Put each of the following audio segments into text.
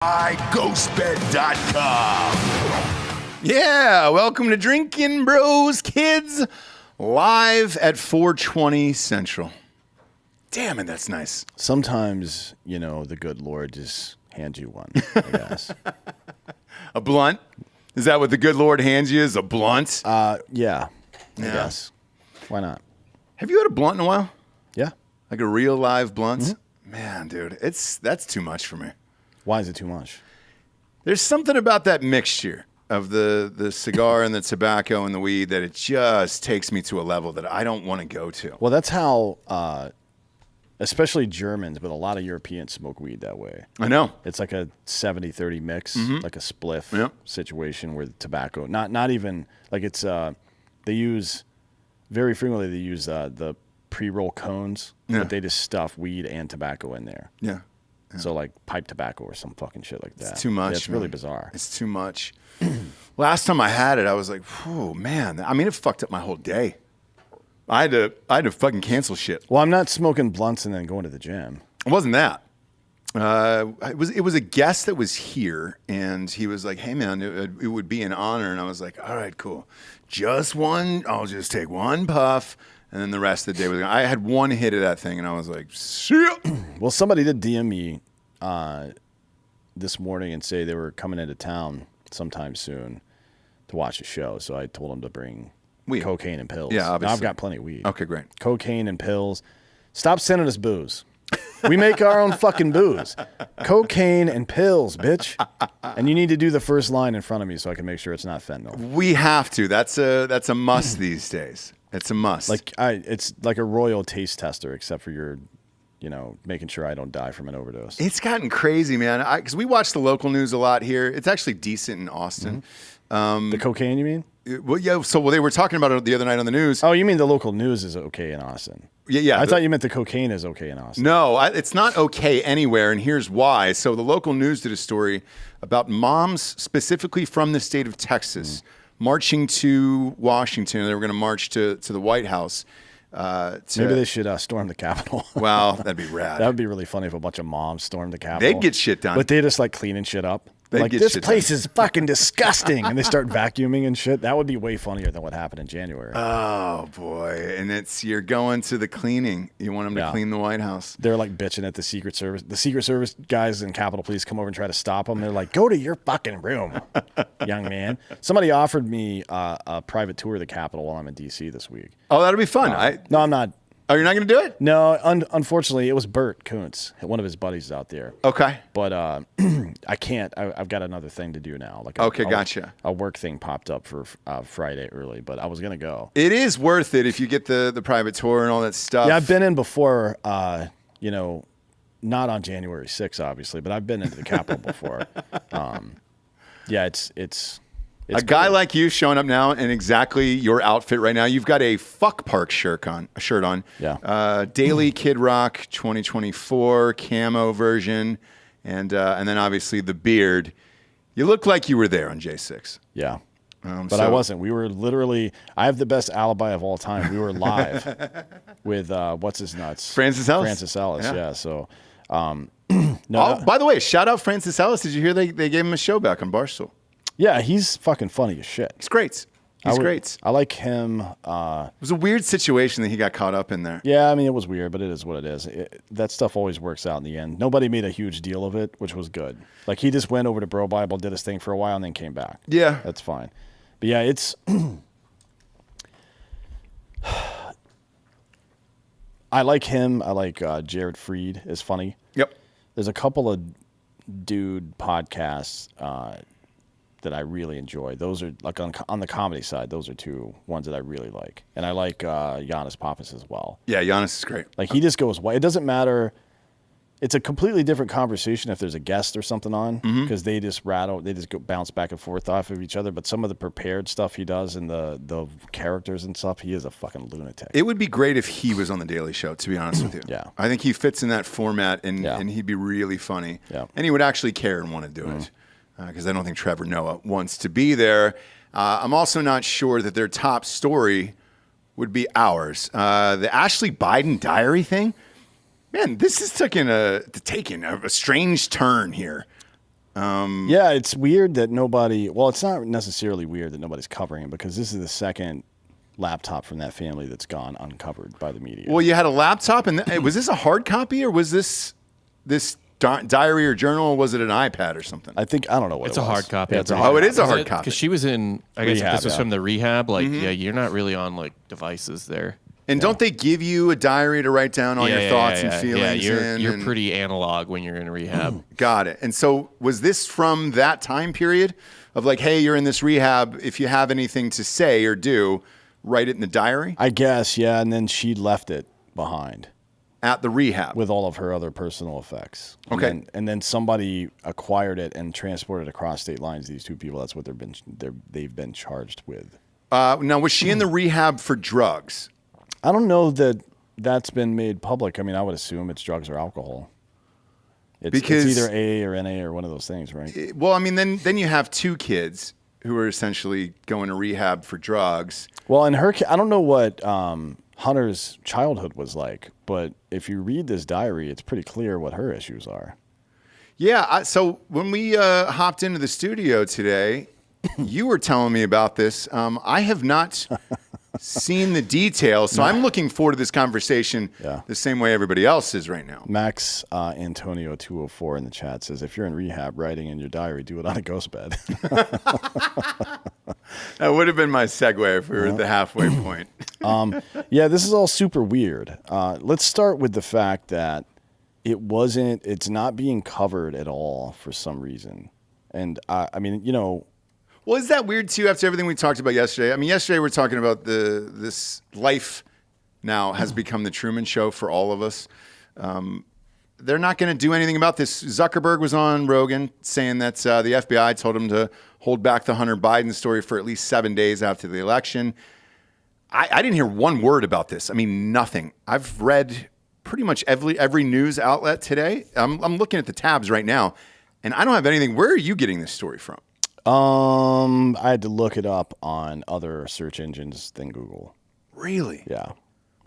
iGhostBed.com. Yeah, welcome to Drinkin' Bros, kids, live at 420 Central. Damn it, that's nice. Sometimes, you know, the good Lord just hands you one, I guess. A blunt? Is that what the good Lord hands you, is a blunt? Yeah, I guess. Why not? Have you had a blunt in a while? Yeah. Like a real live blunt? Mm-hmm. Man, dude, that's too much for me. Why is it too much? There's something about that mixture of the cigar and the tobacco and the weed that it just takes me to a level that I don't want to go to. Well, that's how, especially Germans, but a lot of Europeans smoke weed that way. I know. It's like a 70-30 mix, like a spliff situation where the tobacco, not even, like it's, they use, very frequently they use the pre-roll cones, but they just stuff weed and tobacco in there. Yeah. So like pipe tobacco or some fucking shit like that. It's too much. Yeah, it's really bizarre. It's too much. Last time I had it, I was like, "Whoa, man!" I mean, it fucked up my whole day. I had to fucking cancel shit. Well, I'm not smoking blunts and then going to the gym. It wasn't that. It was a guest that was here, and he was like, "Hey, man, it would be an honor." And I was like, "All right, cool. Just one. I'll just take one puff." And then the rest of the day was. I had one hit of that thing, and I was like, "Shit." Well, somebody did DM me this morning and say they were coming into town sometime soon to watch a show. So I told them to bring weed, cocaine and pills. Yeah, obviously. Now I've got plenty of weed. Okay, great. Cocaine and pills. Stop sending us booze. We make our own fucking booze. Cocaine and pills, bitch. And you need to do the first line in front of me so I can make sure it's not fentanyl. We have to. That's a must these days. It's a must. It's like a royal taste tester, except for your, making sure I don't die from an overdose. It's gotten crazy, man. Because we watch the local news a lot here. It's actually decent in Austin. The cocaine, you mean? Well, yeah. So they were talking about it the other night on the news. Oh, you mean the local news is okay in Austin? Yeah. I thought you meant the cocaine is okay in Austin. No, it's not okay anywhere, and here's why. So the local news did a story about moms specifically from the state of Texas marching to Washington. They were going to march to the White House. Maybe they should storm the Capitol. Wow, that'd be rad. That would be really funny if a bunch of moms stormed the Capitol. They'd get shit done. But they're just like cleaning shit up. Like, this place is fucking disgusting. And they start vacuuming and shit. That would be way funnier than what happened in January. Oh, boy. And you're going to the cleaning. You want them to clean the White House. They're like bitching at the Secret Service. The Secret Service guys and Capitol Police come over and try to stop them. They're like, go to your fucking room, young man. Somebody offered me a private tour of the Capitol while I'm in D.C. this week. Oh, that'll be fun. No, I'm not. Oh, you're not going to do it? No, unfortunately, it was Bert Koontz, one of his buddies out there. Okay. But I can't. I've got another thing to do now. Gotcha. A work thing popped up for Friday early, but I was going to go. It is worth it if you get the private tour and all that stuff. Yeah, I've been in before, not on January 6th, obviously, but I've been into the Capitol before. It's a guy like you showing up now in exactly your outfit right now. You've got a Fuck Park shirt on. Yeah. Daily Kid Rock 2024 camo version, and then obviously the beard. You look like you were there on J6. Yeah. But I wasn't. We were literally. I have the best alibi of all time. We were live with what's his nuts, Francis Ellis. Francis Ellis. Yeah. So. By the way, shout out Francis Ellis. Did you hear they gave him a show back on Barstool? Yeah, he's fucking funny as shit. He's great. Great. I like him. It was a weird situation that he got caught up in there. Yeah, I mean, it was weird, but it is what it is. That stuff always works out in the end. Nobody made a huge deal of it, which was good. Like, he just went over to Bro Bible, did his thing for a while, and then came back. Yeah. That's fine. But yeah, it's... I like him. I like Jared Freed is funny. Yep. There's a couple of dude podcasts that I really enjoy. Those are like on the comedy side. Those are two ones that I really like, and I like Giannis Pappas as well. Yeah, Giannis is great. Like, he just goes white. It doesn't matter. It's a completely different conversation if there's a guest or something on, because they just go bounce back and forth off of each other. But some of the prepared stuff he does and the characters and stuff, he is a fucking lunatic. It would be great if he was on the Daily Show, to be honest with you. Yeah. I think he fits in that format, and he'd be really funny. Yeah. And he would actually care and want to do it, because I don't think Trevor Noah wants to be there. I'm also not sure that their top story would be ours. The Ashley Biden diary thing. Man, this is taking a strange turn here. Yeah, it's weird that nobody. Well, it's not necessarily weird that nobody's covering it because this is the second laptop from that family that's gone uncovered by the media. Well, you had a laptop, and was this a hard copy or was this diary or journal? Or was it an iPad or something? I don't know what It's it a was. hard copy. Yeah, it's a hard it is a hard copy. Because she was in, I guess Rehab, if this was yeah. from the rehab, like, yeah, you're not really on, like, devices there. And don't they give you a diary to write down all your thoughts and feelings? Yeah, you're pretty analog when you're in rehab. Got it. And so was this from that time period of like, hey, you're in this rehab. If you have anything to say or do, write it in the diary? I guess, yeah. And then she left it behind At the rehab. with all of her other personal effects. Okay. And then somebody acquired it and transported it across state lines. These two people, that's what they've been charged with. Now, was she in the rehab for drugs? I don't know that that's been made public. I mean, I would assume it's drugs or alcohol. It's either A or NA or one of those things, right? Well, I mean, then you have two kids who are essentially going to rehab for drugs. Well, in her, I don't know what Hunter's childhood was like, but if you read this diary, it's pretty clear what her issues are. Yeah. So when we hopped into the studio today, you were telling me about this. I have not seen the details, so I'm looking forward to this conversation the same way everybody else is right now. Max Antonio 204 in the chat says, if you're in rehab writing in your diary, do it on a ghost bed. That would have been my segue if we were at the halfway point. Yeah, this is all super weird. Let's start with the fact that it's not being covered at all for some reason. And I mean, you know. Well, is that weird too after everything we talked about yesterday? I mean, yesterday we were talking about this life now has become the Truman Show for all of us. They're not going to do anything about this. Zuckerberg was on Rogan saying that the FBI told him to hold back the Hunter Biden story for at least 7 days after the election. I didn't hear one word about this. I mean, nothing. I've read pretty much every news outlet today. I'm looking at the tabs right now, and I don't have anything. Where are you getting this story from? I had to look it up on other search engines than Google. Really? Yeah.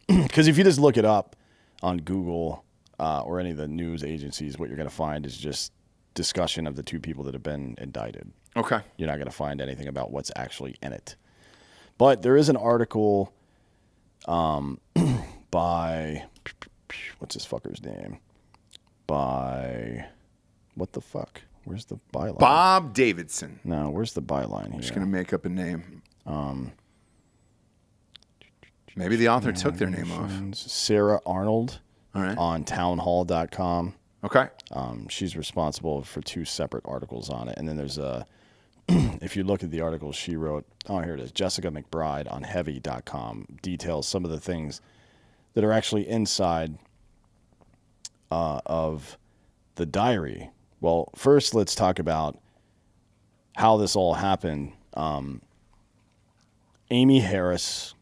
Because if you just look it up on Google or any of the news agencies, what you're going to find is just discussion of the two people that have been indicted. Okay. You're not going to find anything about what's actually in it. But there is an article by, what's this fucker's name? By, what the fuck? Where's the byline? Bob Davidson. No, where's the byline here? I'm just going to make up a name. Maybe the author took their name off. Sarah Arnold All right. on townhall.com. Okay. She's responsible for two separate articles on it. And then there's if you look at the article she wrote, here it is, Jessica McBride on heavy.com details some of the things that are actually inside of the diary. Well, first, let's talk about how this all happened. Amy Harris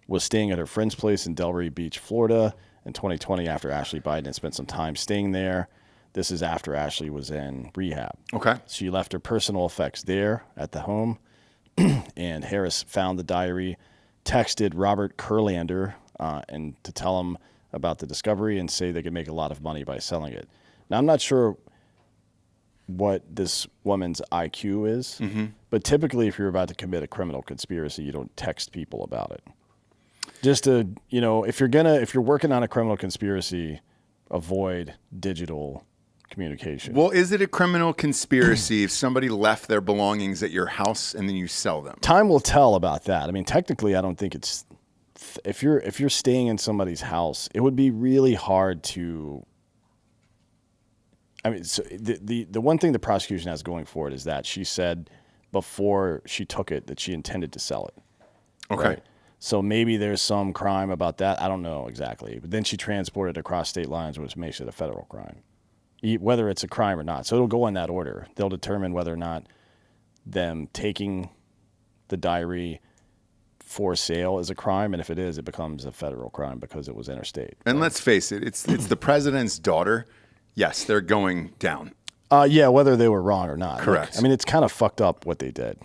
was staying at her friend's place in Delray Beach, Florida in 2020 after Ashley Biden had spent some time staying there. This is after Ashley was in rehab. Okay. She left her personal effects there at the home, and Harris found the diary, texted Robert Kurlander and to tell him about the discovery and say they could make a lot of money by selling it. Now, I'm not sure what this woman's IQ is, but typically if you're about to commit a criminal conspiracy, you don't text people about it. Just to, if you're working on a criminal conspiracy, avoid digital communication. Well, is it a criminal conspiracy if somebody left their belongings at your house and then you sell them? Time will tell about that. I mean, technically, I don't think it's if you're staying in somebody's house, it would be really hard to. I mean, so the one thing the prosecution has going for it is that she said before she took it that she intended to sell it. Okay. Right? So maybe there's some crime about that. I don't know exactly. But then she transported it across state lines, which makes it a federal crime, whether it's a crime or not. So it'll go in that order. They'll determine whether or not them taking the diary for sale is a crime, and if it is, it becomes a federal crime because it was interstate. And let's face it, it's the president's daughter. Yes, they're going down. Yeah, whether they were wrong or not. Correct. Look, I mean, it's kind of fucked up what they did.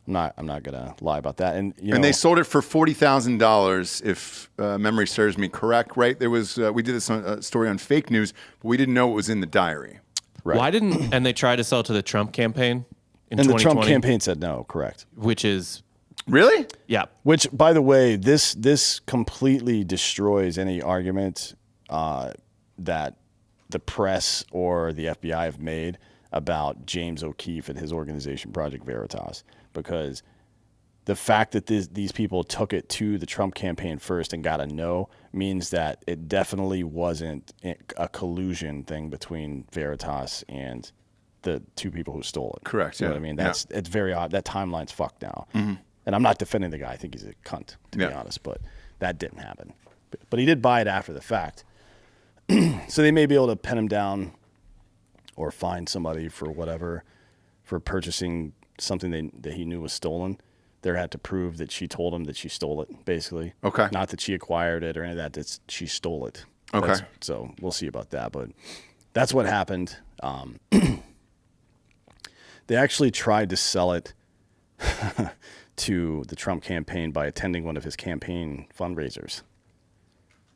I'm not gonna lie about that. And they sold it for $40,000, if memory serves me correct. Right? There was we did this story on fake news, but we didn't know what was in the diary. Right. Why didn't, and they tried to sell to the Trump campaign in And the 2020? Trump campaign said no, correct. Which is, Really? yeah. Which, by the way, this completely destroys any argument that the press or the FBI have made about James O'Keefe and his organization, Project Veritas, because the fact that these people took it to the Trump campaign first and got a no means that it definitely wasn't a collusion thing between Veritas and the two people who stole it. Correct. You know Yeah. what I mean? It's very odd. That timeline's fucked now. Mm-hmm. And I'm not defending the guy. I think he's a cunt, to be honest. But that didn't happen. But he did buy it after the fact. So they may be able to pin him down or find somebody for whatever, for purchasing something that he knew was stolen. They had to prove that she told him that she stole it, basically. Okay. Not that she acquired it or any of that. She stole it. Okay. So we'll see about that. But that's what happened. They actually tried to sell it to the Trump campaign by attending one of his campaign fundraisers.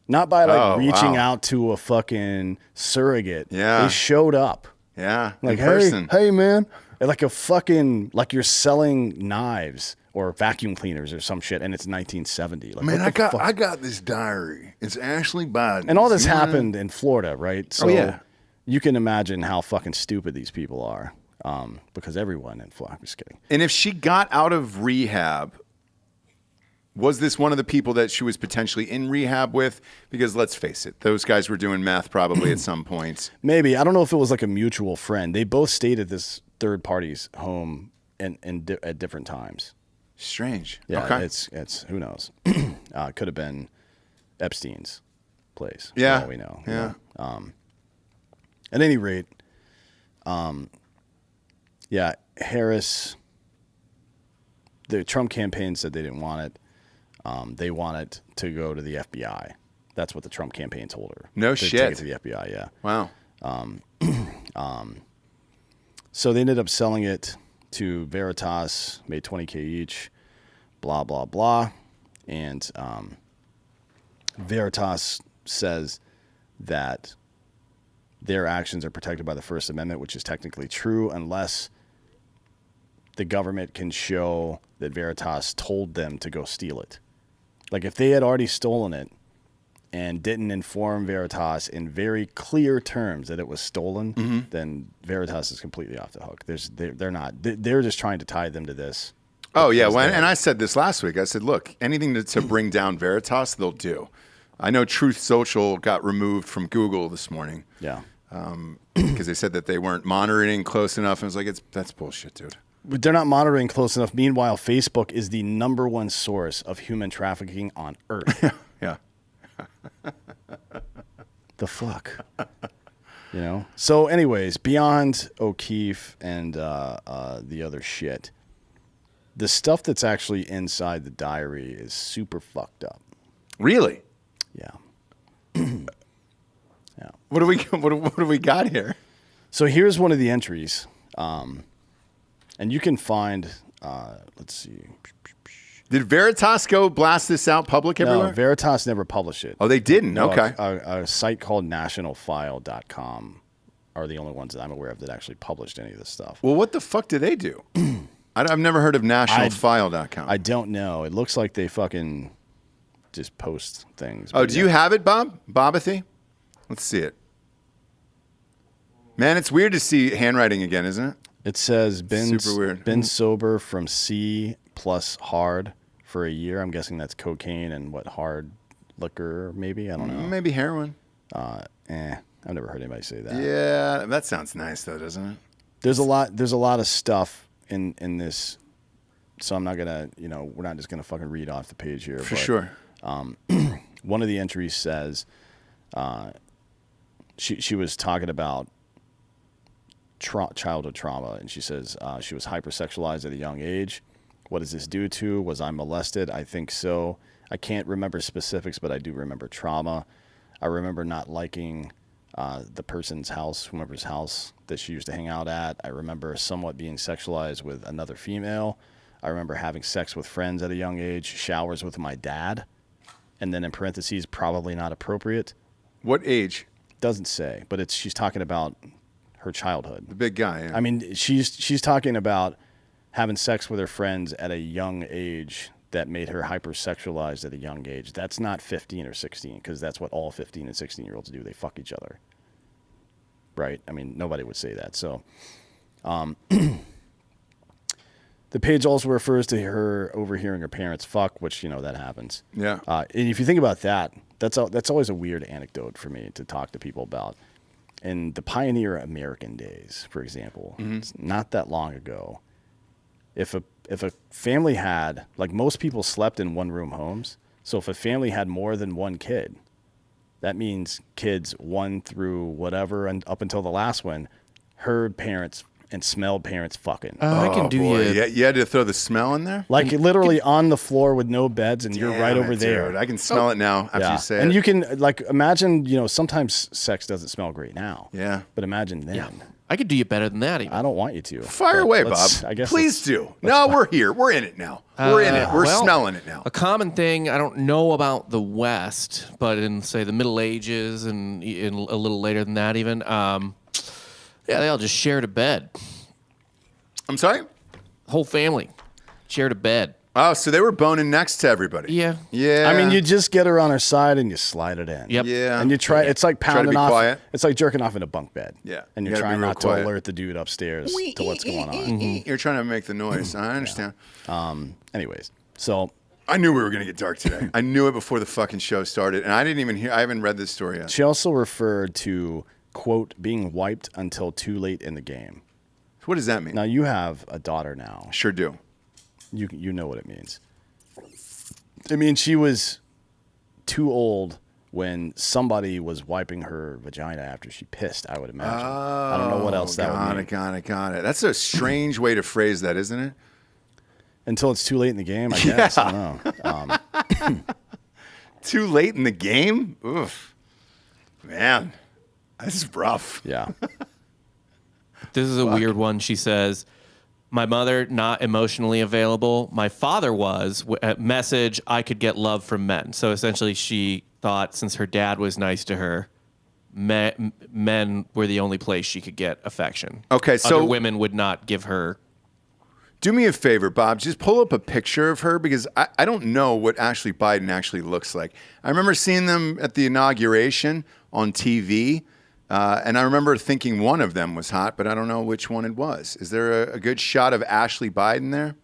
Not by reaching out to a fucking surrogate. Yeah. They showed up. Yeah. Like, in person. Hey, man. Like a fucking, like you're selling knives or vacuum cleaners or some shit, and it's 1970. Like, Man, I got this diary. It's Ashley Biden. And all this happened in Florida, right? So yeah. you can imagine how fucking stupid these people are. Because everyone in Florida, I'm just kidding. And if she got out of rehab, was this one of the people that she was potentially in rehab with? Because let's face it, those guys were doing meth probably at some point. Maybe. I don't know if it was like a mutual friend. They both stayed at this third party's home at different times. Strange. Yeah, Okay. it's who knows. Could have been Epstein's place. Yeah. For all we know. Yeah. You know? At any rate, yeah, Harris, the Trump campaign said they didn't want it. They wanted to go to the FBI. That's what the Trump campaign told her. No to shit. Take it to the FBI, yeah. Wow. So they ended up selling it to Veritas, made $20K each, blah, blah, blah. And Veritas says that their actions are protected by the First Amendment, which is technically true unless the government can show that Veritas told them to go steal it. Like if they had already stolen it and didn't inform Veritas in very clear terms that it was stolen, then Veritas is completely off the hook. They're not. They're just trying to tie them to this. Oh, yeah. And I said this last week. I said, look, anything to bring down Veritas, they'll do. I know Truth Social got removed from Google this morning. Yeah. Because they said that they weren't monitoring close enough. And I was like, that's bullshit, dude. But they're not monitoring close enough. Meanwhile, Facebook is the #1 source of human trafficking on Earth. Yeah. The fuck? You know? So anyways, beyond O'Keefe and the other shit, the stuff that's actually inside the diary is super fucked up. Really? Yeah. Yeah. What do we got here? So here's one of the entries. And you can find, let's see. Did Veritas go blast this out public everywhere? No, Veritas never published it. Oh, they didn't? No, Okay. A site called nationalfile.com are the only ones that I'm aware of that actually published any of this stuff. Well, what the fuck do they do? I've never heard of nationalfile.com. I don't know. It looks like they fucking just post things. Oh, do you have it, Bob? Bobathy? Let's see it. Man, it's weird to see handwriting again, isn't it? It says Super weird. been sober from C plus hard for a year. I'm guessing that's cocaine and what, hard liquor maybe? I don't know. Maybe heroin. I've never heard anybody say that. Yeah, that sounds nice though, doesn't it? There's a lot of stuff in this, so I'm not gonna, we're not just gonna fucking read off the page here. For sure. One of the entries says she was talking about childhood trauma, and she says she was hypersexualized at a young age. What does this due to? Was I molested? I think so. I can't remember specifics, but I do remember trauma. I remember not liking the person's house, whomever's house that she used to hang out at. I remember somewhat being sexualized with another female. I remember having sex with friends at a young age, showers with my dad, and then in parentheses, probably not appropriate. What age? Doesn't say, but she's talking about her childhood. The big guy. Yeah. I mean, she's talking about having sex with her friends at a young age that made her hypersexualized at a young age. That's not 15 or 16, because that's what all 15 and 16-year-olds do. They fuck each other. Right? I mean, nobody would say that. So, the page also refers to her overhearing her parents fuck, which, that happens. Yeah. And if you think about that, that's always a weird anecdote for me to talk to people about. In the pioneer American days, for example, it's not that long ago, if a family had, like, most people slept in one-room homes, so if a family had more than one kid, that means kids 1 through whatever and up until the last one heard parents and smelled parents fucking. I can do you. Yeah, you had to throw the smell in there? Like literally on the floor with no beds, and you're right over there. Dude, I can smell it now after you say it. And you can, like, imagine, sometimes sex doesn't smell great now. Yeah. But imagine then. Yeah. I could do you better than that. Even. I don't want you to. Fire away, Bob. I guess Please do. No, we're here. We're in it now. We're in it. We're smelling it now. A common thing, I don't know about the West, but in, say, the Middle Ages and in a little later than that even, they all just shared a bed. I'm sorry? Whole family shared a bed. Oh, so they were boning next to everybody. Yeah. Yeah. I mean, you just get her on her side and you slide it in. Yep. Yeah. And you try, it's like Try to pounding be off. quiet. It's like jerking off in a bunk bed. Yeah. And You you're gotta be trying real not quiet. to alert the dude upstairs to what's going on. You're trying to make the noise. I understand. Anyways, so I knew we were going to get dark today. I knew it before the fucking show started. And I didn't even hear, I haven't read this story yet. she also referred to, quote, being wiped until too late in the game. What does that mean? Now, you have a daughter now. Sure do. You know what it means. I mean, she was too old when somebody was wiping her vagina after she pissed, I would imagine. I don't know what else that would mean. Got it. That's a strange way to phrase that, isn't it? Until it's too late in the game, I guess. I don't know. Too late in the game? Oof. Man, this is rough. Yeah. This is a weird one. She says, my mother, not emotionally available. My father was. Message, I could get love from men. So essentially she thought since her dad was nice to her, men were the only place she could get affection. Okay, so other women would not give her. Do me a favor, Bob. Just pull up a picture of her because I don't know what Ashley Biden actually looks like. I remember seeing them at the inauguration on TV. And I remember thinking one of them was hot, but I don't know which one it was. Is there a good shot of Ashley Biden there?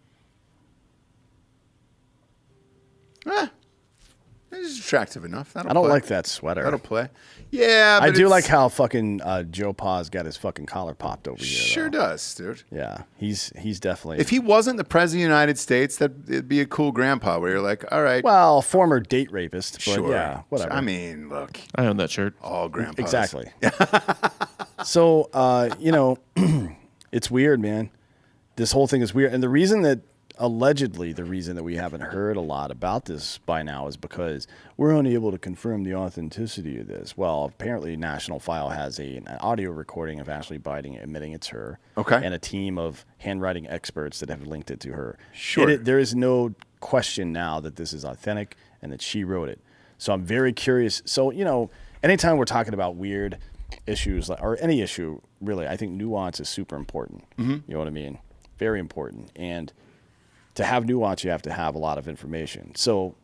It's attractive enough. I don't like that sweater. That'll play. Yeah, but I do like how fucking Joe Pa's got his fucking collar popped over here. Sure though. does, dude. Yeah, he's definitely. If he wasn't the president of the United States, it'd be a cool grandpa where you're like, all right. Well, former date rapist, but sure. yeah, whatever. I mean, look. I own that shirt. All grandpas. Exactly. So, it's weird, man. This whole thing is weird. And the reason that we haven't heard a lot about this by now is because we're unable to confirm the authenticity of this. Well, apparently National File has an audio recording of Ashley Biden admitting it's her. Okay. And a team of handwriting experts that have linked it to her. Sure. There is no question now that this is authentic and that she wrote it. So I'm very curious. So, anytime we're talking about weird issues, or any issue, really, I think nuance is super important. Mm-hmm. You know what I mean? Very important. And to have nuance, you have to have a lot of information. So,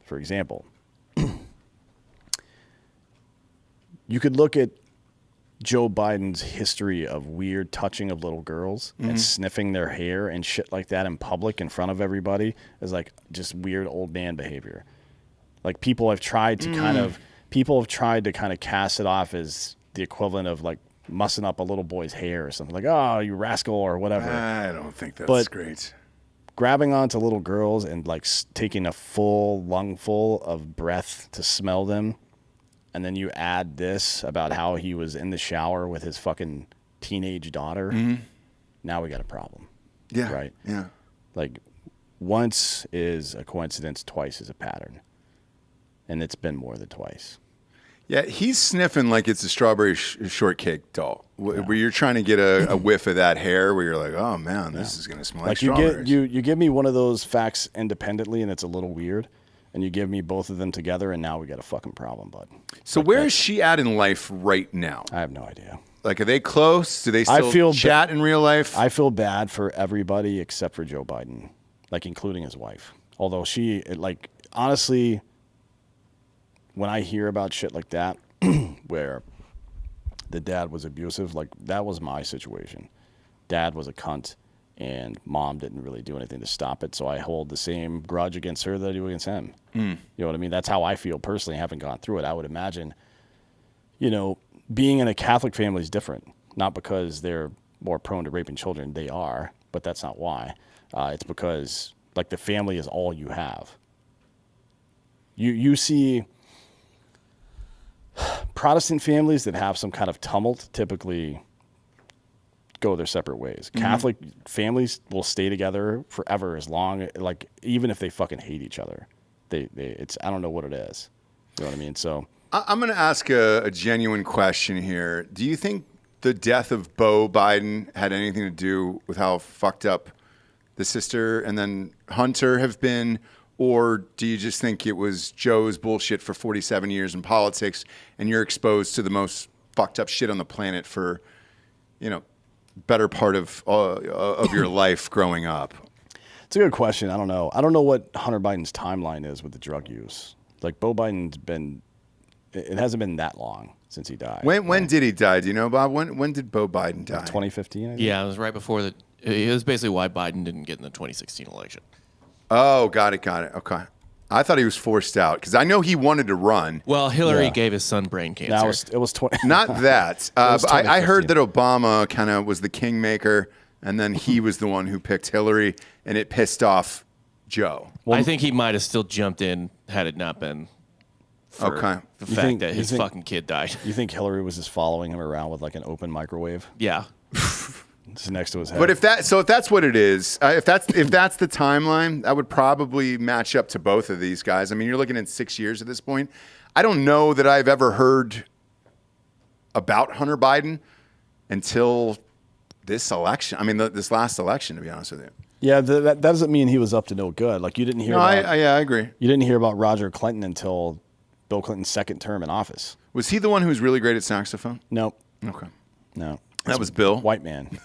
for example, you could look at Joe Biden's history of weird touching of little girls and sniffing their hair and shit like that in public in front of everybody as like just weird old man behavior. Like people have tried to kind of cast it off as the equivalent of like mussing up a little boy's hair or something like, oh, you rascal or whatever. I don't think that's great. Grabbing onto little girls and like taking a full lungful of breath to smell them, and then you add this about how he was in the shower with his fucking teenage daughter. Mm-hmm. Now we got a problem. Yeah. Right? Yeah. Like once is a coincidence, twice is a pattern. And it's been more than twice. Yeah, he's sniffing like it's a strawberry shortcake doll, where you're trying to get a whiff of that hair, where you're like, oh man, this is gonna smell like strawberries. You give me one of those facts independently, and it's a little weird, and you give me both of them together, and now we got a fucking problem, bud. So where is she at in life right now? I have no idea. Like, are they close? Do they still chat in real life? I feel bad for everybody except for Joe Biden, like including his wife. Although honestly, when I hear about shit like that, where the dad was abusive, like that was my situation. Dad was a cunt, and mom didn't really do anything to stop it. So I hold the same grudge against her that I do against him. You know what I mean? That's how I feel personally. I haven't gone through it. I would imagine, being in a Catholic family is different. Not because they're more prone to raping children. They are, but that's not why. It's because like the family is all you have. You see Protestant families that have some kind of tumult typically go their separate ways. Catholic families will stay together forever as long, like even if they fucking hate each other. It's I don't know what it is. You know what I mean? So I'm going to ask a genuine question here. Do you think the death of Beau Biden had anything to do with how fucked up the sister and then Hunter have been? Or do you just think it was Joe's bullshit for 47 years in politics and you're exposed to the most fucked up shit on the planet for, better part of your life growing up? It's a good question. I don't know. I don't know what Hunter Biden's timeline is with the drug use. Like Beau Biden's been, it hasn't been that long since he died. When did he die? Do you know, Bob? When did Beau Biden die? 2015, I think? Yeah, it was right before it was basically why Biden didn't get in the 2016 election. Oh, got it. Okay. I thought he was forced out because I know he wanted to run. Well, Hillary gave his son brain cancer. It was 20. Not that. But I heard that Obama kind of was the kingmaker, and then he was the one who picked Hillary, and it pissed off Joe. Well, I think he might have still jumped in had it not been for the fact that his fucking kid died. You think Hillary was just following him around with like an open microwave? Yeah. Just next to his head. But if that's what it is, if that's the timeline, that would probably match up to both of these guys. I mean, you're looking at 6 years at this point. I don't know that I've ever heard about Hunter Biden until this election. I mean, this last election, to be honest with you. Yeah, that doesn't mean he was up to no good. Like you didn't hear. I agree. You didn't hear about Roger Clinton until Bill Clinton's second term in office. Was he the one who was really great at saxophone? Nope. Okay. No. That was Bill. White man.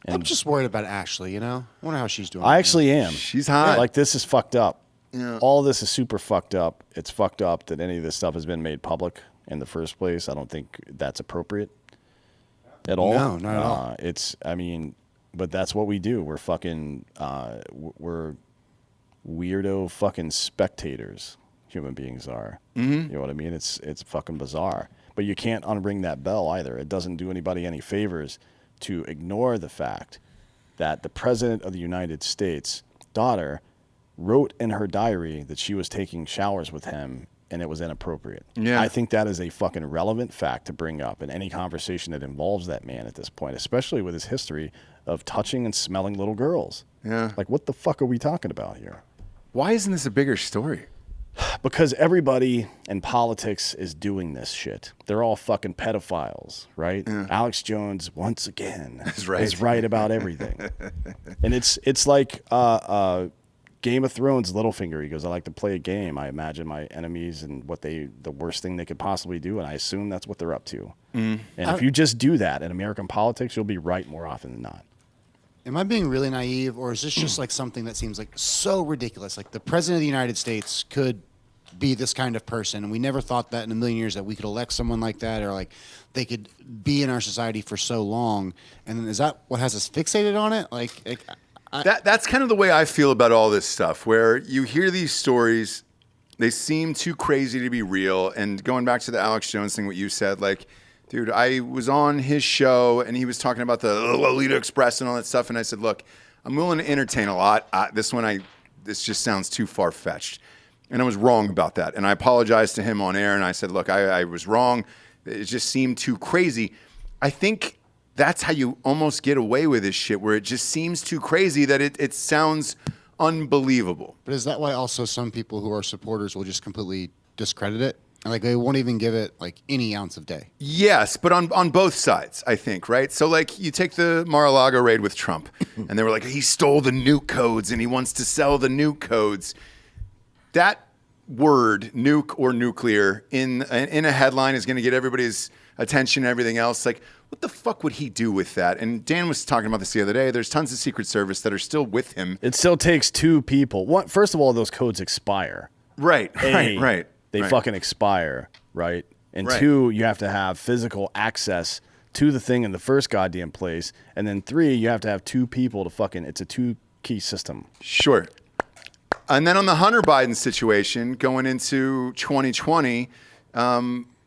I'm just worried about Ashley, I wonder how she's doing. I actually am. She's hot. Like, this is fucked up. Yeah. All this is super fucked up. It's fucked up that any of this stuff has been made public in the first place. I don't think that's appropriate at all. No, not at all. But that's what we do. We're fucking, we're weirdo fucking spectators. Human beings are. Mm-hmm. You know what I mean? It's fucking bizarre. But you can't unring that bell either. It doesn't do anybody any favors to ignore the fact that the President of the United States' daughter wrote in her diary that she was taking showers with him and it was inappropriate. Yeah. I think that is a fucking relevant fact to bring up in any conversation that involves that man at this point, especially with his history of touching and smelling little girls. Yeah. Like, what the fuck are we talking about here? Why isn't this a bigger story? Because everybody in politics is doing this shit. They're all fucking pedophiles, right? Yeah. Alex Jones, once again, is right about everything. And it's like Game of Thrones Littlefinger. He goes, I like to play a game. I imagine my enemies and the worst thing they could possibly do, and I assume that's what they're up to. And if you just do that in American politics, you'll be right more often than not. Am I being really naive, or is this just like something that seems like so ridiculous? Like the President of the United States could be this kind of person, and we never thought that in a million years that we could elect someone like that, or like they could be in our society for so long. And then is that what has us fixated on it? That's kind of the way I feel about all this stuff, where you hear these stories, they seem too crazy to be real. And going back to the Alex Jones thing, what you said, like, dude, I was on his show and he was talking about the Lolita Express and all that stuff. And I said, look, I'm willing to entertain a lot. This just sounds too far-fetched. And I was wrong about that. And I apologized to him on air. And I said, look, I was wrong. It just seemed too crazy. I think that's how you almost get away with this shit, where it just seems too crazy that it sounds unbelievable. But is that why also some people who are supporters will just completely discredit it? Like they won't even give it like any ounce of day. Yes, but on both sides, I think, right? So like you take the Mar-a-Lago raid with Trump, and they were like, he stole the nuke codes and he wants to sell the nuke codes. That word, nuke or nuclear, in a headline is going to get everybody's attention and everything else. Like, what the fuck would he do with that? And Dan was talking about this the other day. There's tons of Secret Service that are still with him. It still takes 2 people. One, first of all, those codes expire. Right. They fucking expire, right? And 2, you have to have physical access to the thing in the first goddamn place. And then 3, you have to have 2 people to fucking, it's a 2-key system. Sure. And then on the Hunter Biden situation going into 2020,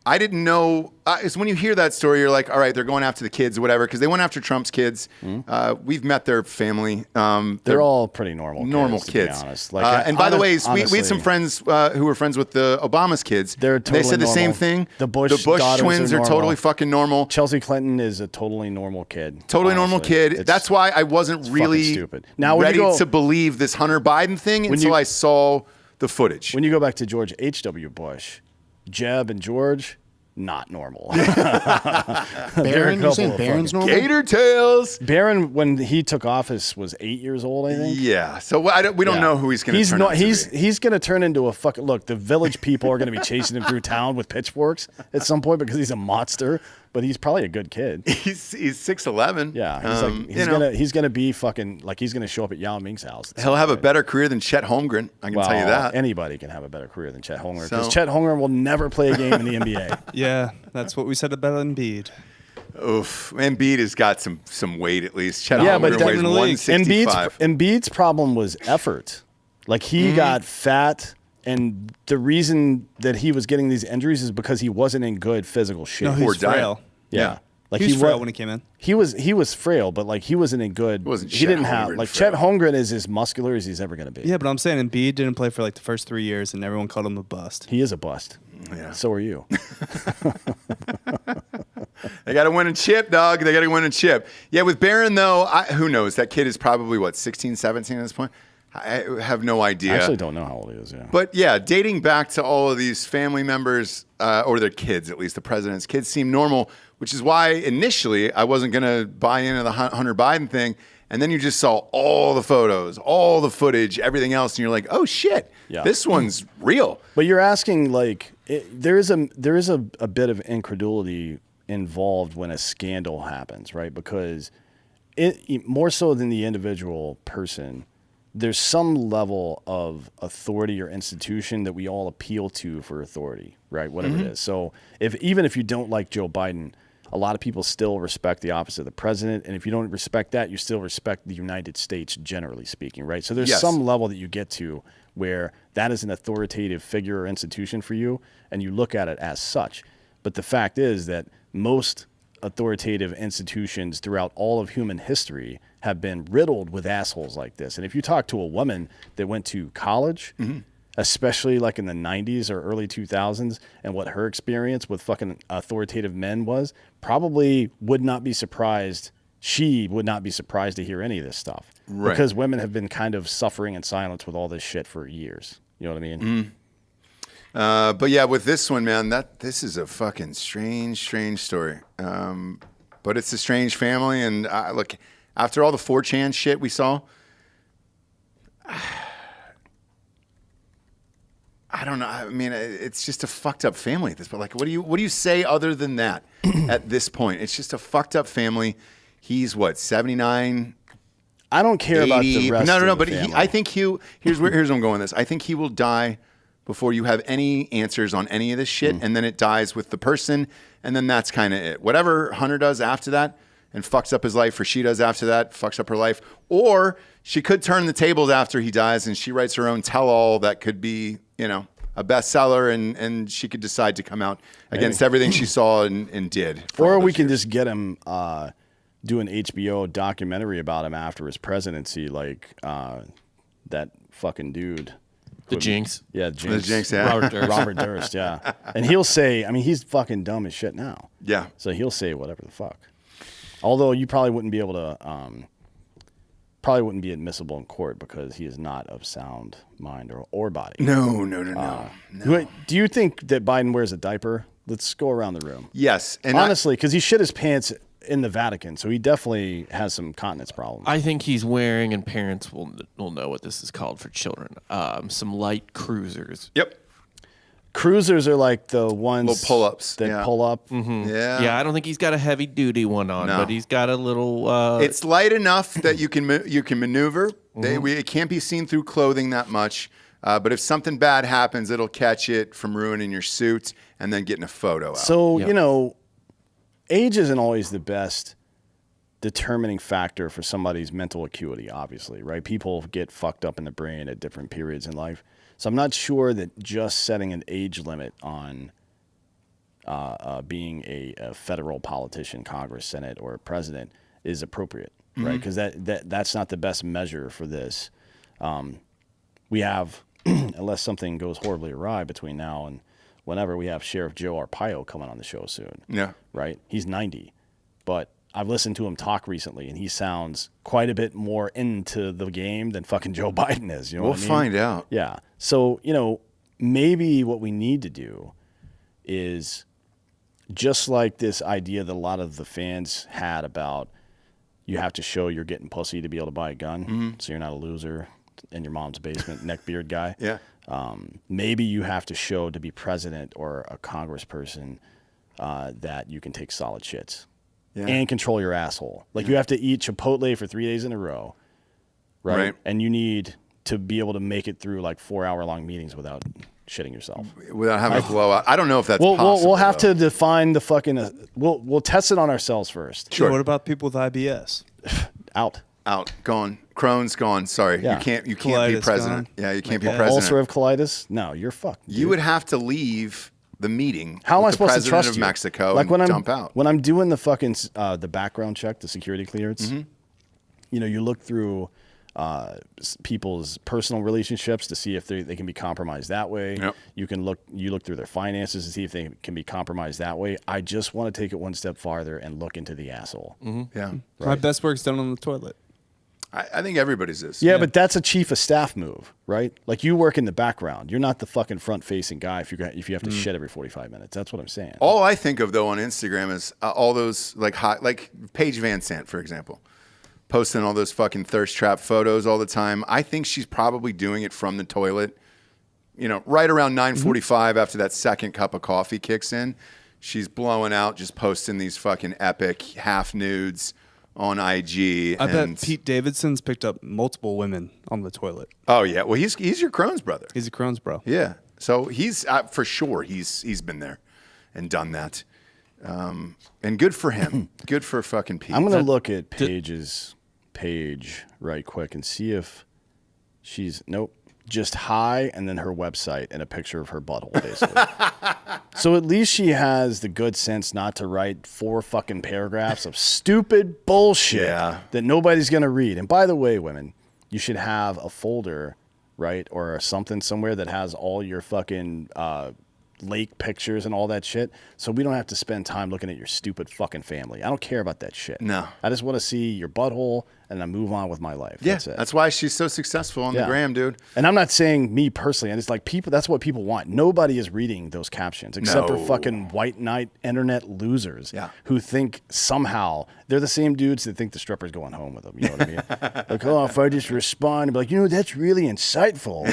I didn't know. It's when you hear that story, you're like, all right, they're going after the kids or whatever, because they went after Trump's kids. We've met their family. They're all pretty normal kids. To be honest. And by the way, we had some friends who were friends with the Obama's kids. They said the same thing. The Bush twins are totally fucking normal. Chelsea Clinton is a totally normal kid. Normal kid. That's why I wasn't really stupid. Now, ready to believe this Hunter Biden thing until I saw the footage. When you go back to George H.W. Bush, Jeb and George, not normal. Barron, you saying Barron's normal? Gator tails. Barron, when he took office, was 8 years old, I think. Yeah. So we don't know who he's going to turn into. He's going to turn into a fucking... Look, the village people are going to be chasing him through town with pitchforks at some point because he's a monster. But he's probably a good kid. He's 6'11". Yeah, he's gonna be fucking like he's gonna show up at Yao Ming's house. He'll have a better career than Chet Holmgren. I can tell you that. Anybody can have a better career than Chet Holmgren because Chet Holmgren will never play a game in the NBA. Yeah, that's what we said about Embiid. Oof, Embiid has got some weight at least. Chet Holmgren weighs 165. Embiid's problem was effort. Like he got fat. And the reason that he was getting these injuries is because he wasn't in good physical shape. No, he's frail. Yeah. Like he was frail when he came in. He was frail, but like he wasn't in good. He didn't have like Chet Holmgren is as muscular as he's ever going to be. Yeah, but I'm saying Embiid didn't play for like the first 3 years, and everyone called him a bust. He is a bust. Yeah. So are you. They got to win a chip, dog. They got to win a chip. Yeah, with Barron though, who knows? That kid is probably 16, 17 at this point. I have no idea. I actually don't know how old he is, yeah. But yeah, dating back to all of these family members, or their kids, at least the president's kids, seem normal, which is why initially I wasn't going to buy into the Hunter Biden thing. And then you just saw all the photos, all the footage, everything else, and you're like, oh shit, this one's real. But you're asking, like, there is a bit of incredulity involved when a scandal happens, right? Because more so than the individual person, there's some level of authority or institution that we all appeal to for authority, right? Whatever it is. So even if you don't like Joe Biden, a lot of people still respect the office of the president. And if you don't respect that, you still respect the United States, generally speaking, right? So there's some level that you get to where that is an authoritative figure or institution for you, and you look at it as such. But the fact is that most authoritative institutions throughout all of human history have been riddled with assholes like this. And if you talk to a woman that went to college, especially like in the 90s or early 2000s, and what her experience with fucking authoritative men was, probably would not be surprised. She would not be surprised to hear any of this stuff. Right. Because women have been kind of suffering in silence with all this shit for years. You know what I mean? But yeah, with this one, man, this is a fucking strange story. But it's a strange family, and look, after all the 4chan shit we saw, I don't know. I mean, it's just a fucked up family at this point. Like, what do you say other than that at this point? It's just a fucked up family. He's 79. I don't care 80. about the rest. No. Of But the family. I think here's where I'm going with this. I think he will die before you have any answers on any of this shit, and then it dies with the person, and then that's kind of it. Whatever Hunter does after that and fucks up his life, or she does after that, fucks up her life, or she could turn the tables after he dies and she writes her own tell-all that could be, a bestseller, and she could decide to come out against everything she saw and did. Or we can just get him do an HBO documentary about him after his presidency, like that fucking dude. The Jinx. Yeah, The Jinx, yeah. Robert Durst, yeah. And he'll say, I mean, he's fucking dumb as shit now. Yeah. So he'll say whatever the fuck. Although you probably wouldn't be able to, probably wouldn't be admissible in court because he is not of sound mind or body. No. Do you think that Biden wears a diaper? Let's go around the room. Yes. And honestly, because he shit his pants in the Vatican, so he definitely has some continence problems. I think he's wearing, and parents will know what this is called for children, some light cruisers. Yep. Cruisers are like the ones Little pull-ups, that pull up. Mm-hmm. Yeah. Yeah, I don't think he's got a heavy duty one on, No. but he's got a little. It's light enough that you can maneuver. It can't be seen through clothing that much. But if something bad happens, it'll catch it from ruining your suit and then getting a photo out. So, age isn't always the best determining factor for somebody's mental acuity, obviously, right? People get fucked up in the brain at different periods in life. So I'm not sure that just setting an age limit on being a federal politician, Congress, Senate, or president is appropriate, right? Because that's not the best measure for this. We have, unless something goes horribly awry between now and whenever, we have Sheriff Joe Arpaio coming on the show soon. Yeah. Right? He's 90. But I've listened to him talk recently, and he sounds quite a bit more into the game than fucking Joe Biden is. You know We'll what I mean? find out. Yeah. So, maybe what we need to do is just like this idea that a lot of the fans had about you have to show you're getting pussy to be able to buy a gun, so you're not a loser in your mom's basement neckbeard guy. Yeah. Maybe you have to show to be president or a congressperson that you can take solid shits and control your asshole. Like you have to eat Chipotle for 3 days in a row, right? And you need to be able to make it through like 4-hour-long meetings without shitting yourself. Without having a blowout. I don't know if that's possible. We'll have to define the fucking. We'll test it on ourselves first. Sure. What about people with IBS? Out. Gone. Crohn's gone. Sorry. Yeah. You can't be Colitis president. gone. Yeah, you can't be Okay. president. Ulcerative colitis? No, you're fucked. You would have to leave the meeting. How am I with the supposed to president trust of you? Mexico Like and dump out. when I'm doing the fucking the background check, the security clearance. You look through people's personal relationships to see if they can be compromised that way. Yep. You look through their finances to see if they can be compromised that way. I just want to take it one step farther and look into the asshole. Yeah. My best work's done on the toilet. I think everybody's is. Yeah, but that's a chief of staff move, right? Like you work in the background. You're not the fucking front facing guy if you have to shit every 45 minutes. That's what I'm saying. All I think of though on Instagram is all those like Paige Van Sant, for example, posting all those fucking thirst trap photos all the time. I think she's probably doing it from the toilet. Right around 9:45 after that second cup of coffee kicks in, she's blowing out, just posting these fucking epic half nudes on IG. I bet Pete Davidson's picked up multiple women on the toilet. Oh yeah, well he's your Crohn's brother. He's a Crohn's bro. Yeah, so he's for sure he's been there and done that, and good for him. Good for fucking Pete. I'm going to look at Paige's page right quick and see if she's just hi and then her website and a picture of her butthole basically. So at least she has the good sense not to write 4 fucking paragraphs of stupid bullshit that nobody's going to read. And by the way, women, you should have a folder, right, or something somewhere that has all your fucking lake pictures and all that shit, so we don't have to spend time looking at your stupid fucking family. I don't care about that shit. No. I just want to see your butthole and then move on with my life. Yeah, That's it. that's why she's so successful on the gram, dude. And I'm not saying me personally. I just like people. That's what people want. Nobody is reading those captions except for fucking white knight internet losers who think somehow they're the same dudes that think the stripper's going home with them. You know what I mean? Like, oh, if I just respond and be like, that's really insightful.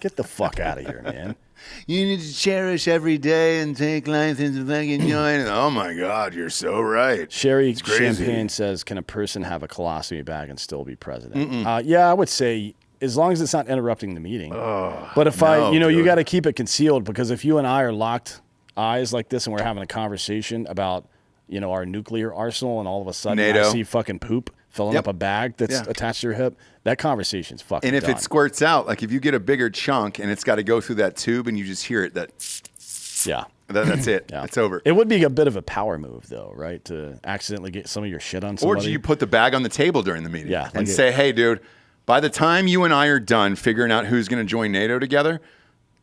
Get the fuck out of here, man. You need to cherish every day and take life into fucking joy. Oh my God, you're so right. Sherry crazy. Champagne says, can a person have a colostomy bag and still be president? Yeah, I would say as long as it's not interrupting the meeting. But if you got to keep it concealed, because if you and I are locked eyes like this and we're having a conversation about, our nuclear arsenal, and all of a sudden NATO. I see fucking poop filling up a bag that's attached to your hip, that conversation's fucking And if done. it squirts out, like if you get a bigger chunk and it's got to go through that tube and you just hear it, that's it. Yeah. It's over. It would be a bit of a power move, though, right? To accidentally get some of your shit on Or somebody. do you put the bag on the table during the meeting Yeah, and like say, hey, dude, by the time you and I are done figuring out who's going to join NATO together,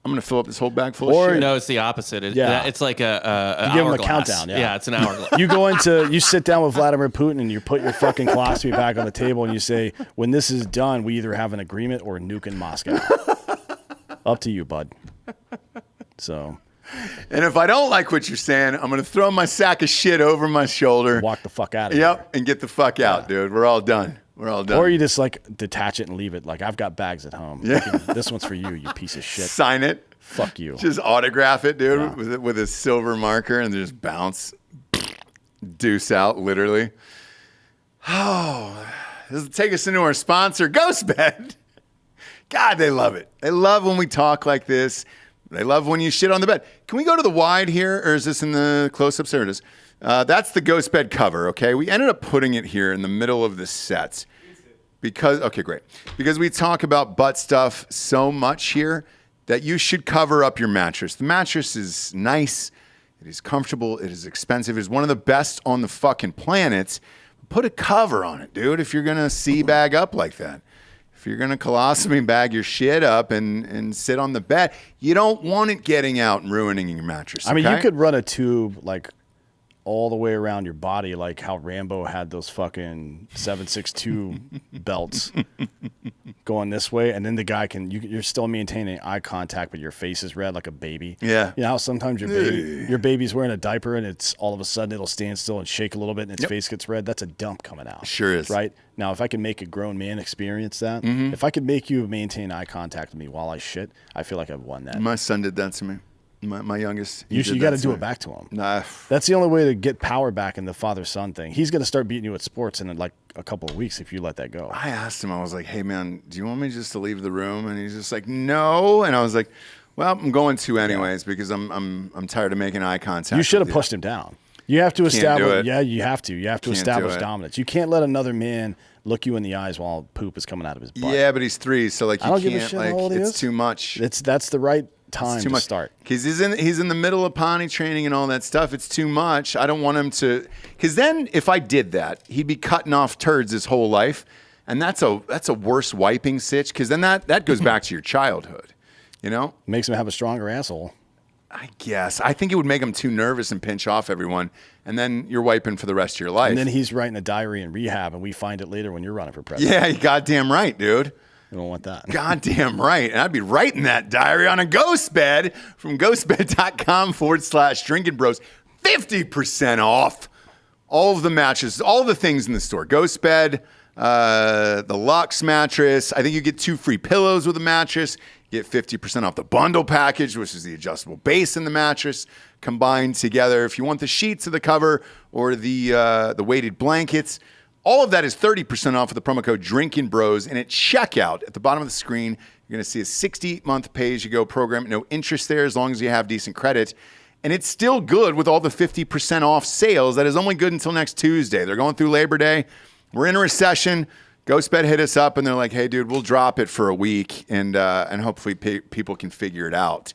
I'm going to fill up this whole bag full of shit. No, it's the opposite. It's like a You give him a hourglass. countdown, yeah. It's an hourglass. You sit down with Vladimir Putin and you put your fucking colostomy bag on the table and you say, when this is done, we either have an agreement or nuke in Moscow. Up to you, bud. So. And if I don't like what you're saying, I'm going to throw my sack of shit over my shoulder. Walk the fuck out of here. And get the fuck out, dude. We're all done. We're all done. Or you just like detach it and leave it. Like, I've got bags at home. Yeah. This one's for you, you piece of shit. Sign it. Fuck you. Just autograph it, dude, with a silver marker and just bounce. Deuce out, literally. Oh, this will take us into our sponsor, GhostBed. God, they love it. They love when we talk like this. They love when you shit on the bed. Can we go to the wide here, or is this in the close-ups? There it is. That's the GhostBed cover, okay? We ended up putting it here in the middle of the set. Okay, great. Because we talk about butt stuff so much here that you should cover up your mattress. The mattress is nice. It is comfortable. It is expensive. It is one of the best on the fucking planet. Put a cover on it, dude, if you're going to sea bag up like that. If you're going to colostomy bag your shit up and sit on the bed, you don't want it getting out and ruining your mattress. I mean, okay? you could run a tube like all the way around your body, like how Rambo had those fucking 7.62 belts going this way, and then the guy you're still maintaining eye contact, but your face is red like a baby. Yeah. You know how sometimes your baby's wearing a diiper and it's all of a sudden it'll stand still and shake a little bit and its face gets red? That's a dump coming out. Sure is. Right? Now, if I can make a grown man experience that, if I could make you maintain eye contact with me while I shit, I feel like I've won that. My son did that to me. My youngest. You got to do it back to him. Nah. That's the only way to get power back in the father-son thing. He's going to start beating you at sports in like a couple of weeks if you let that go. I asked him, I was like, hey, man, do you want me just to leave the room? And he's just like, no. And I was like, well, I'm going to anyways because I'm tired of making eye contact. You should have pushed him down. You have to establish. Yeah, you have to. You have to Can't establish do it. dominance. You can't let another man look you in the eyes while poop is coming out of his butt. Yeah, but he's 3, so like I don't you give a can't. shit Like, how old he it's is. too much. That's the right time too to much. start. Because he's in the middle of potty training and all that stuff. It's too much. I don't want him to. Because then if I did that, he'd be cutting off turds his whole life, and that's a worse wiping sitch. Because then that goes back to your childhood. You know, Makes him have a stronger asshole. I guess. I think it would make him too nervous and pinch off everyone, and then you're wiping for the rest of your life. And then he's writing a diary in rehab, and we find it later when you're running for president. Yeah, you goddamn right, dude. We don't want that. Goddamn right. And I'd be writing that diary on a ghost bed from ghostbed.com/Drinkin Bros. 50% off all of the matches, all the things in the store. Ghost bed, the Luxe mattress. I think you get 2 free pillows with a mattress. You get 50% off the bundle package, which is the adjustable base in the mattress combined together. If you want the sheets of the cover or the weighted blankets, all of that is 30% off with the promo code Drinkin Bros. And at checkout, at the bottom of the screen, you're going to see a 60-month pay-as-you-go program. No interest there as long as you have decent credit. And it's still good with all the 50% off sales. That is only good until next Tuesday. They're going through Labor Day. We're in a recession. GhostBed hit us up, and they're like, hey, dude, we'll drop it for a week, and hopefully people can figure it out.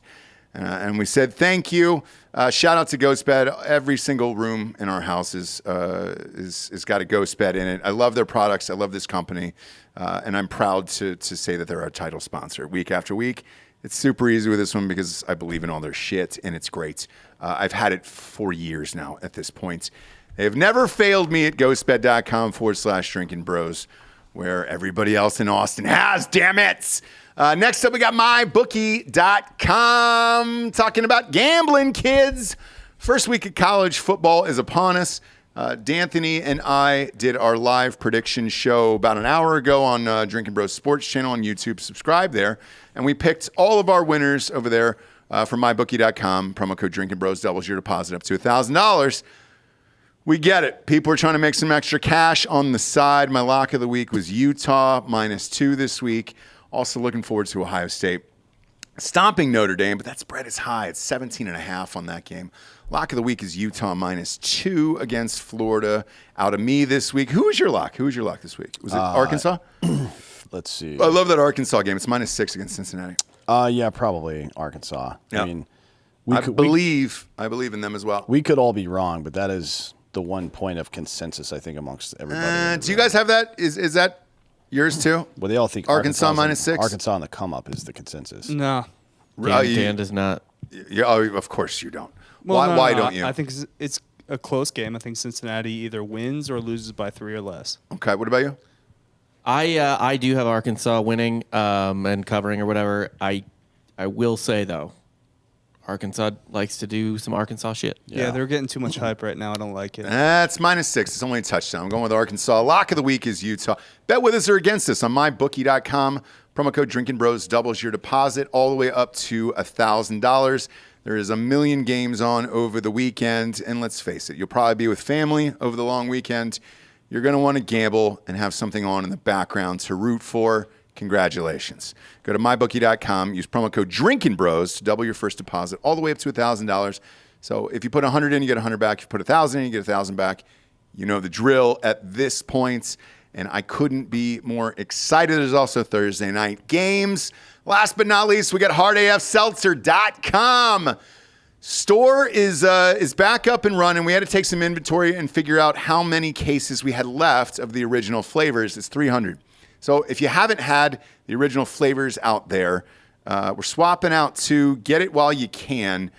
And we said, thank you. Shout out to GhostBed. Every single room in our house is got a GhostBed in it. I love their products. I love this company. And I'm proud to say that they're our title sponsor week after week. It's super easy with this one because I believe in all their shit, and it's great. I've had it for years now at this point. They have never failed me at ghostbed.com/Drinkin Bros, where everybody else in Austin has, damn it. Next up, we got mybookie.com talking about gambling, kids. First week of college football is upon us. D'Anthony and I did our live prediction show about an hour ago on Drinkin Bros Sports channel on YouTube. Subscribe there. And we picked all of our winners over there from mybookie.com. Promo code Drinkin Bros doubles your deposit up to $1,000. We get it. People are trying to make some extra cash on the side. My lock of the week was Utah -2 this week. Also looking forward to Ohio State stomping Notre Dame, but that spread is high. It's 17.5 on that game. Lock of the week is Utah -2 against Florida. Out of me this week. Who was your lock? Who was your lock this week? Was it Arkansas? Let's see. I love that Arkansas game. It's -6 against Cincinnati. Yeah, probably Arkansas. Yep. I mean, I believe in them as well. we could all be wrong, but that is the one point of consensus, I think, amongst everybody. Do you guys have that? Is that yours too? Well, they all think Arkansas Arkansas's -6? Arkansas on the come up is the consensus. No. Dan does not. Yeah, of course you don't. Well, Why no, don't you? I think it's a close game. I think Cincinnati either wins or loses by 3 or less. Okay, what about you? I do have Arkansas winning and covering or whatever. I will say though, Arkansas likes to do some Arkansas shit. Yeah, they're getting too much hype right now. I don't like it. That's -6. It's only a touchdown. I'm going with Arkansas. Lock of the week is Utah. Bet with us or against us on mybookie.com. Promo code Drinkin Bros doubles your deposit all the way up to $1,000. There is a million games on over the weekend. And let's face it, you'll probably be with family over the long weekend. You're going to want to gamble and have something on in the background to root for. Congratulations. Go to mybookie.com. Use promo code Drinkin Bros to double your first deposit all the way up to $1,000. So if you put 100 in, you get 100 back. If you put 1,000 in, you get 1,000 back. You know the drill at this point. And I couldn't be more excited. There's also Thursday night games. Last but not least, we got hardafseltzer.com. Store is back up and running. We had to take some inventory and figure out how many cases we had left of the original flavors. It's 300. So if you haven't had the original flavors out there, we're swapping out 2. Get it while you can.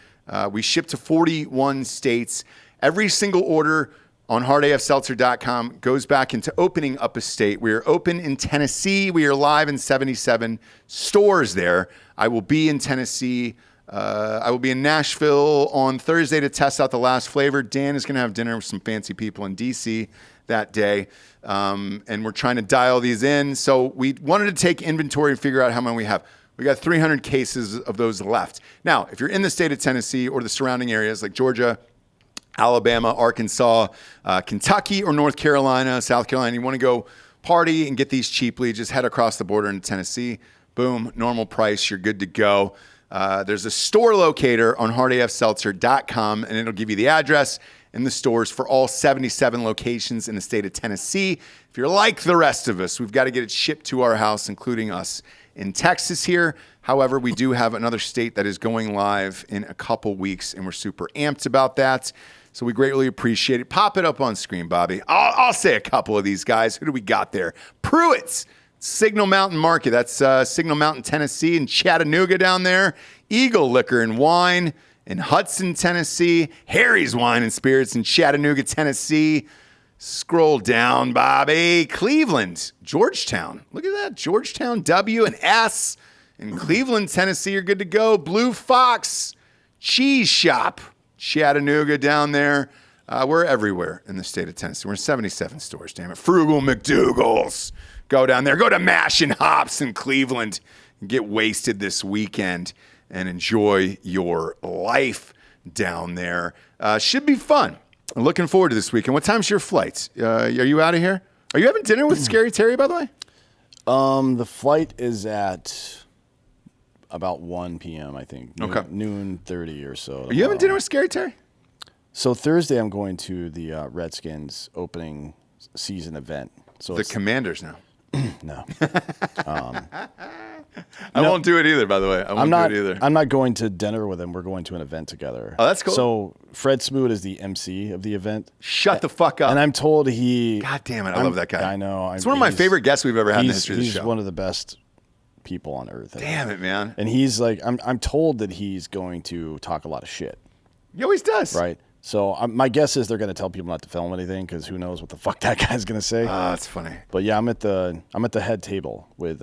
We ship to 41 states. Every single order on hardafseltzer.com goes back into opening up a state. We are open in Tennessee. We are live in 77 stores there. I will be in Tennessee. I will be in Nashville on Thursday to test out the last flavor. Dan is going to have dinner with some fancy people in D.C. that day. And we're trying to dial these in. So we wanted to take inventory and figure out how many we have. We got 300 cases of those left. Now, if you're in the state of Tennessee or the surrounding areas like Georgia, Alabama, Arkansas, Kentucky, or North Carolina, South Carolina, you want to go party and get these cheaply, just head across the border into Tennessee. Boom, normal price, you're good to go. There's a store locator on hardafseltzer.com, and it'll give you the address and the stores for all 77 locations in the state of Tennessee. If you're like the rest of us, we've got to get it shipped to our house, including us in Texas here. However, we do have another state that is going live in a couple weeks, and we're super amped about that. So we greatly appreciate it. Pop it up on screen, Bobby. I'll say a couple of these guys. Who do we got there? Pruitt's Signal Mountain Market. That's Signal Mountain, Tennessee, and Chattanooga down there. Eagle Liquor and Wine in Hudson, Tennessee. Harry's Wine and Spirits in Chattanooga, Tennessee. Scroll down, Bobby. Cleveland, Georgetown. Look at that. Georgetown, W and S. In Cleveland, Tennessee, you're good to go. Blue Fox Cheese Shop, Chattanooga down there. We're everywhere in the state of Tennessee. We're in 77 stores, damn it. Frugal McDougal's. Go down there. Go to Mash and Hops in Cleveland and get wasted this weekend and enjoy your life down there. Should be fun. I'm looking forward to this weekend. What time's your flight? Are you out of here? Are you having dinner with Scary Terry, by the way? The flight is at about 1 p.m., I think. Okay. Noon 30 or so. Are you having dinner with Scary Terry? So Thursday I'm going to the Redskins opening season event. So The Commanders now. No. I won't do it either, by the way. I won't do it either. I'm not going to dinner with him. We're going to an event together. Oh, that's cool. So Fred Smoot is the MC of the event. Shut the fuck up. And I'm told he... God damn it, I love that guy. I know. It's one of my favorite guests we've ever had in the history of the show. He's one of the best people on earth. Damn it, man. And he's like, I'm told that he's going to talk a lot of shit. He always does. Right? So my guess is they're going to tell people not to film anything because who knows what the fuck that guy's going to say. That's funny. But yeah, I'm at the head table with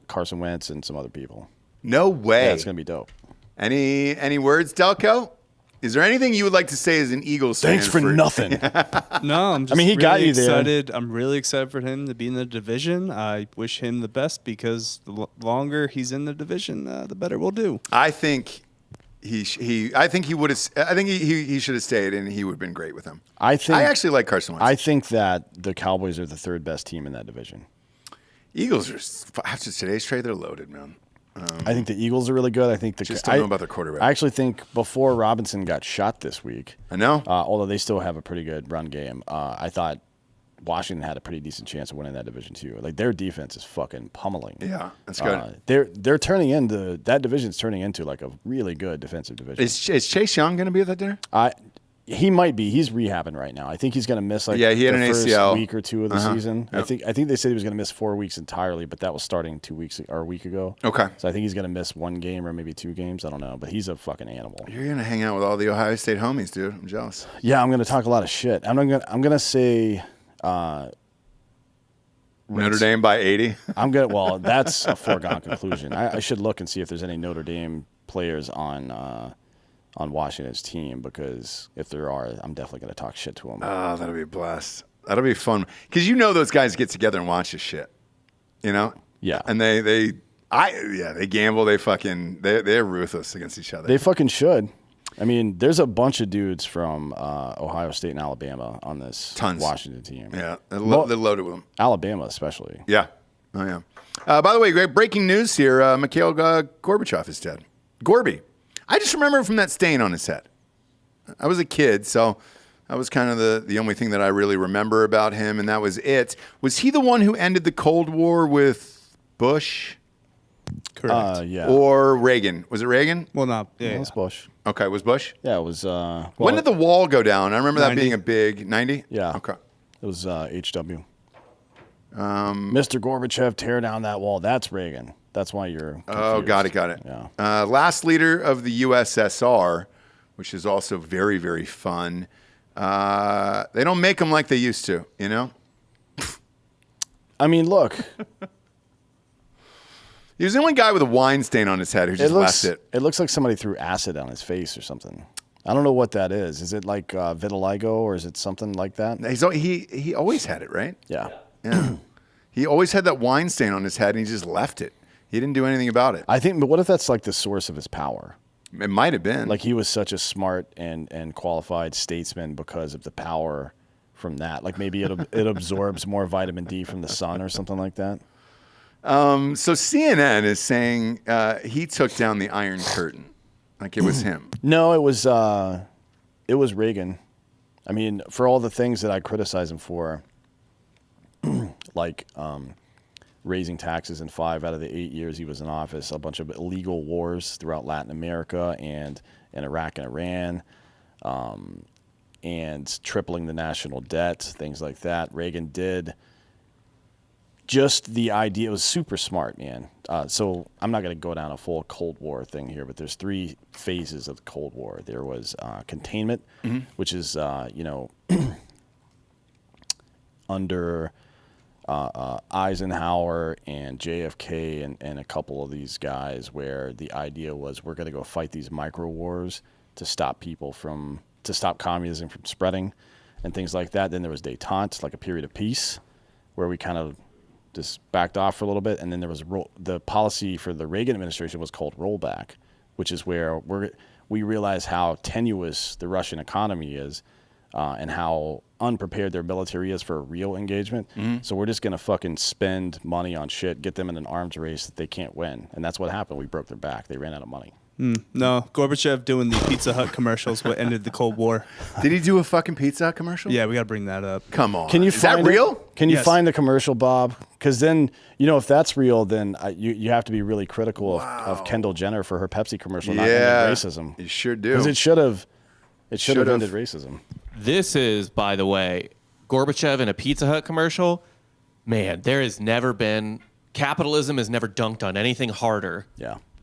Carson Wentz and some other people. No way. Yeah, it's going to be dope. Any words, Delco? Is there anything you would like to say as an Eagles fan? Thanks for nothing. No, I'm just he really got you there. excited. I'm really excited for him to be in the division. I wish him the best because the longer he's in the division, the better we'll do. I think he should have stayed, and he would have been great with him. I actually like Carson Wentz. I think that the Cowboys are the third best team in that division. Eagles are, after today's trade, they're loaded, man. I think the Eagles are really good. I think just don't know about their quarterback. I actually think before Robinson got shot this week, I know. Although they still have a pretty good run game, I thought Washington had a pretty decent chance of winning that division too. Like their defense is fucking pummeling. Yeah, that's good. They're turning into that division's turning into like a really good defensive division. Is Chase Young going to be at that dinner? He might be. He's rehabbing right now. I think he's going to miss he had the an first ACL week or two of the season. Yep. I think they said he was going to miss 4 weeks entirely, but that was starting 2 weeks or a week ago. Okay. So I think he's going to miss 1 game or maybe 2 games. I don't know, but he's a fucking animal. You're going to hang out with all the Ohio State homies, dude. I'm jealous. Yeah, I'm going to talk a lot of shit. I'm going to say Notre Dame by 80. Well, that's a foregone conclusion. I should look and see if there's any Notre Dame players on on Washington's team, because if there are, I'm definitely going to talk shit to them. Oh, that'll be a blast. That'll be fun. Because you know those guys get together and watch this shit. You know? Yeah. And they gamble. They're ruthless against each other. They fucking should. I mean, there's a bunch of dudes from Ohio State and Alabama on this Washington team. Yeah, they're loaded with them. Alabama especially. Yeah. Oh, yeah. By the way, great breaking news here. Mikhail Gorbachev is dead. Gorby. I just remember him from that stain on his head. I was a kid, so that was kind of the only thing that I really remember about him, and that was it. Was he the one who ended the Cold War with Bush? Correct. Yeah. Or Reagan? Was it Reagan? Well, not. It Yeah. was Bush. Okay, it was Bush? Yeah, it was. When did the wall go down? I remember 90. that being a big 90? Yeah. Okay. It was HW. Mr. Gorbachev, tear down that wall. That's Reagan. That's why you're confused. Oh, got it. Yeah. Last leader of the USSR, which is also very, very fun. They don't make them like they used to, you know? I mean, look. He was the only guy with a wine stain on his head who just left it. It looks like somebody threw acid on his face or something. I don't know what that is. Is it like vitiligo, or is it something like that? He always had it, right? Yeah. Yeah. He always had that wine stain on his head, and he just left it. He didn't do anything about it. I think, but what if that's like the source of his power? It might have been. Like he was such a smart and qualified statesman because of the power from that. Like maybe it absorbs more vitamin D from the sun or something like that. So CNN is saying he took down the Iron Curtain, like it was him. No, it was Reagan. I mean, for all the things that I criticize him for, like raising taxes in 5 out of the 8 years he was in office, a bunch of illegal wars throughout Latin America and in Iraq and Iran, and tripling the national debt, things like that. Reagan did. Just the idea, it was super smart, man. So I'm not going to go down a full Cold War thing here, but there's 3 phases of the Cold War. There was containment, which is, under Eisenhower and JFK and a couple of these guys, where the idea was we're going to go fight these micro wars to stop communism from spreading and things like that. Then there was détente, like a period of peace, where we kind of just backed off for a little bit. And then there was the policy for the Reagan administration was called rollback, which is where we realize how tenuous the Russian economy is, and how unprepared their military is for a real engagement. So we're just going to fucking spend money on shit, get them in an arms race that they can't win. And that's what happened. We broke their back. They ran out of money. No, Gorbachev doing the Pizza Hut commercials what ended the Cold War. Did he do a fucking Pizza Hut commercial? Yeah, we got to bring that up. Come on. Is that real? Can you Yes. find the commercial, Bob? Because then, if that's real, then you have to be really critical of Kendall Jenner for her Pepsi commercial not ending racism. You sure do. Because it should have ended racism. This is, by the way, Gorbachev in a Pizza Hut commercial. Man, capitalism has never dunked on anything harder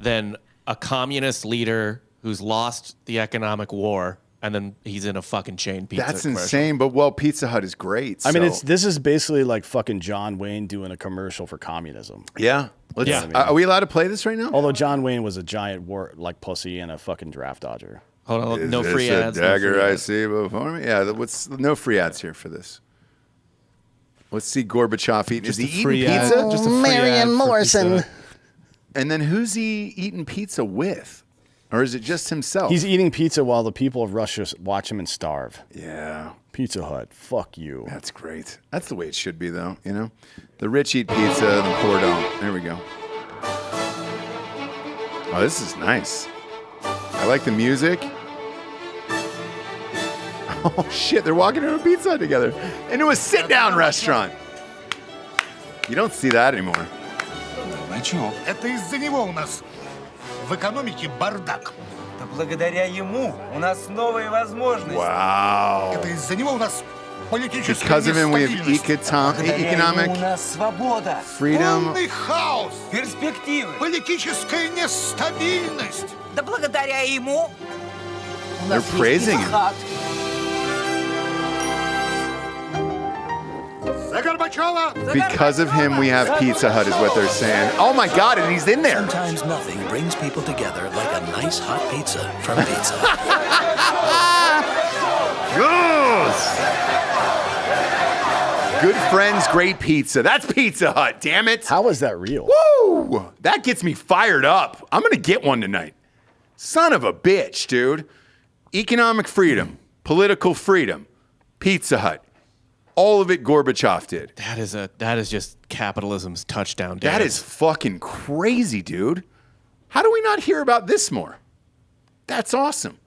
than a communist leader who's lost the economic war, and then he's in a fucking chain pizza That's commercial. insane, but Pizza Hut is great. I mean, this is basically like fucking John Wayne doing a commercial for communism. Yeah. Yeah. Are we allowed to play this right now? Although John Wayne was a giant pussy and a fucking draft dodger. Hold on, Is no this free a ads. no dagger free I ads. see before me? Yeah, no free ads here for this. Let's see Gorbachev eating. Is he eating free ad. pizza? Just a free ad for Pizza Hut. And then who's he eating pizza with? Or is it just himself? He's eating pizza while the people of Russia watch him and starve. Yeah. Pizza Hut, fuck you. That's great. That's the way it should be, though, The rich eat pizza, the poor don't. There we go. Oh, this is nice. I like the music. Oh, shit, they're walking into a Pizza Hut together. Into a sit-down restaurant. You don't see that anymore. Это из-за него у нас в экономике бардак. Да благодаря ему у нас новые возможности. Wow. Это из-за него у нас политическая Because of him, we have нестабильность. Благодаря economic ему у нас свобода, freedom. Полный хаос, перспективы. политическая нестабильность. Да благодаря ему у They're нас praising есть him. Пizza Hut. За Горбачова! Because of him, we have Pizza Hut, is what they're saying. Oh my God, and he's in there. Sometimes nothing brings people together like a nice hot pizza from Pizza Hut. Good friends, great pizza. That's Pizza Hut, damn it. How is that real? Woo! That gets me fired up. I'm going to get one tonight. Son of a bitch, dude. Economic freedom, political freedom, Pizza Hut. All of it Gorbachev did. That is just capitalism's touchdown dance. That is fucking crazy, dude. How do we not hear about this more? That's awesome. Can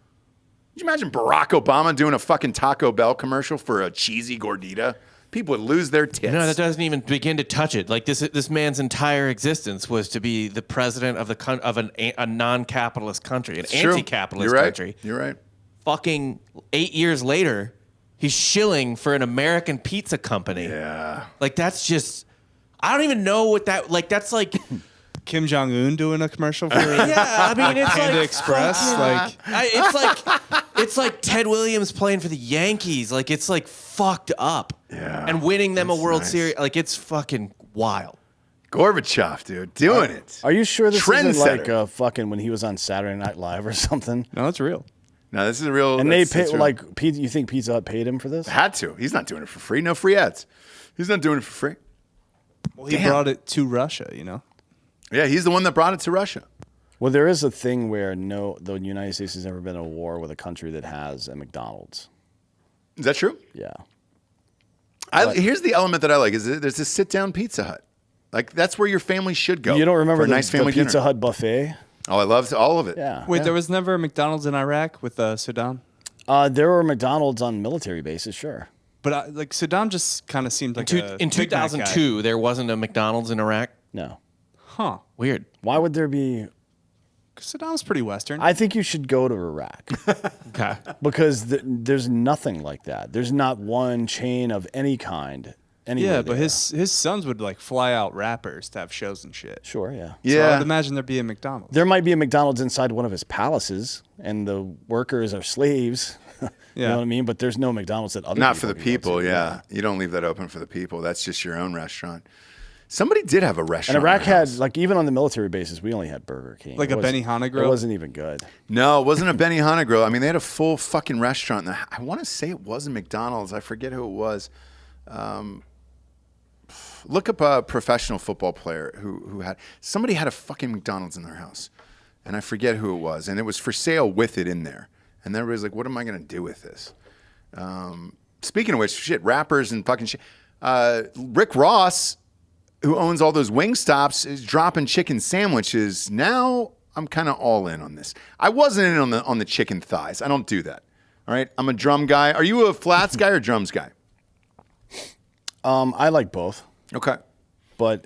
you imagine Barack Obama doing a fucking Taco Bell commercial for a cheesy gordita? People would lose their tits. No, that doesn't even begin to touch it. Like this man's entire existence was to be the president of a non-capitalist country, an anti-capitalist country. You're right. Fucking 8 years later, he's shilling for an American pizza company. Yeah. Like that's just, I don't even know what that, like that's like. Kim Jong Un doing a commercial for Yeah, I mean it's Panda like Express, like it's like Ted Williams playing for the Yankees. Like it's like fucked up. Yeah, and winning them a that's World nice. Series. Like it's fucking wild. Gorbachev, dude, doing it. Are you sure this isn't like Trendsetter. fucking when he was on Saturday Night Live or something? no, it's real. No, this is a real. And they that's pay real. like you think Pizza Hut paid him for this? Had to. He's not doing it for free. No free ads. He's not doing it for free. Well, he Damn. brought it to Russia, you know. Yeah, he's the one that brought it to Russia. Well, there is a thing where the United States has never been in a war with a country that has a McDonald's. Is that true? Yeah. Here's the element that I like: is there's a sit-down Pizza Hut. Like that's where your family should go. You don't remember for a nice family the Pizza dinner. Hut buffet? Oh, I loved all of it. Yeah. Wait, there was never a McDonald's in Iraq with Saddam? There were McDonald's on military bases, sure. But like Saddam just kind of seemed like In Big Mac guy. 2002, there wasn't a McDonald's in Iraq. No. Huh. Weird. Why would there be? Saddam's pretty Western. I think you should go to Iraq Okay. because there's nothing like that. There's not one chain of any kind. Anywhere yeah, but there. his sons would like fly out rappers to have shows and shit. Sure, yeah. So I Yeah. would imagine there'd be a McDonald's. There might be a McDonald's inside one of his palaces, and the workers are slaves. You Yeah. know what I mean? But there's no McDonald's that other Not for the can go people. to. Yeah, you don't leave that open for the people. That's just your own restaurant. Somebody did have a restaurant. And Iraq in their had, house. like, even on the military bases, we only had Burger King. Like It a wasn't- Benihana It grill? wasn't even good. No, it wasn't a Benihana grill. I mean, they had a full fucking restaurant. I want to say it wasn't McDonald's. I forget who it was. Look up a professional football player who had somebody had a fucking McDonald's in their house, and I forget who it was, and it was for sale with it in there. And everybody's like, "What am I going to do with this?" Speaking of which, shit, rappers and fucking shit. Rick Ross, who owns all those WingStops, is dropping chicken sandwiches. Now I'm kind of all in on this. I wasn't in on the chicken thighs. I don't do that. All right, I'm a drum guy. Are you a flats guy or drums guy? I like both, Okay. but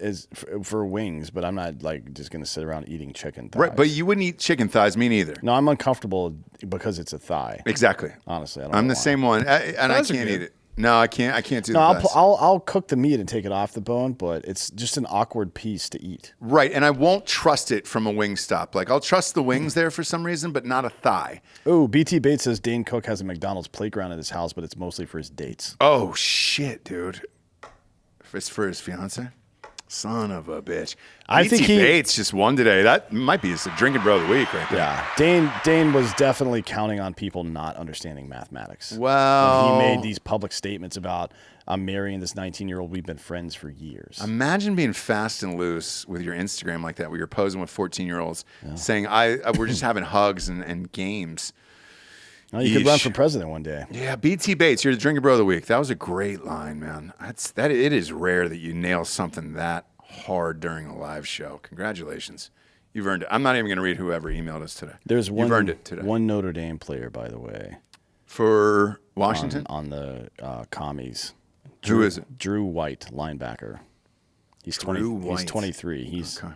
for wings. But I'm not like just gonna sit around eating chicken thighs. Right, but you wouldn't eat chicken thighs. Me neither. No, I'm uncomfortable because it's a thigh. Exactly. Honestly, I don't I'm know the why. same one, and I Thighs are can't good. eat it. No, I can't. I can't do No, the I'll, thighs. I'll cook the meat and take it off the bone, but it's just an awkward piece to eat. Right, and I won't trust it from a WingStop. Like I'll trust the wings there for some reason, but not a thigh. Oh, BT Bates says Dane Cook has a McDonald's playground at his house, but it's mostly for his dates. Oh shit, dude! If it's for his fiance, son of a bitch. I think he- Bates just won today. That might be just a drinking bro of the week right there. Yeah, Dane was definitely counting on people not understanding mathematics. Well, When he made these public statements about, I'm marrying this 19-year-old. We've been friends for years. imagine being fast and loose with your Instagram like that, where you're posing with 14-year-olds, saying, we're just having hugs and games." Well, you could run Yeesh. for president one day. Yeah, BT Bates, you're the drinking bro of the week. That was a great line, man. It is rare that you nail something that hard during a live show. Congratulations. You've earned it. I'm not even going to read whoever emailed us today. There's You've earned it today. one Notre Dame player, by the way, For Washington? on the commies. Who is it? Drew White, linebacker. He's Drew 20. He's White. 23. Okay.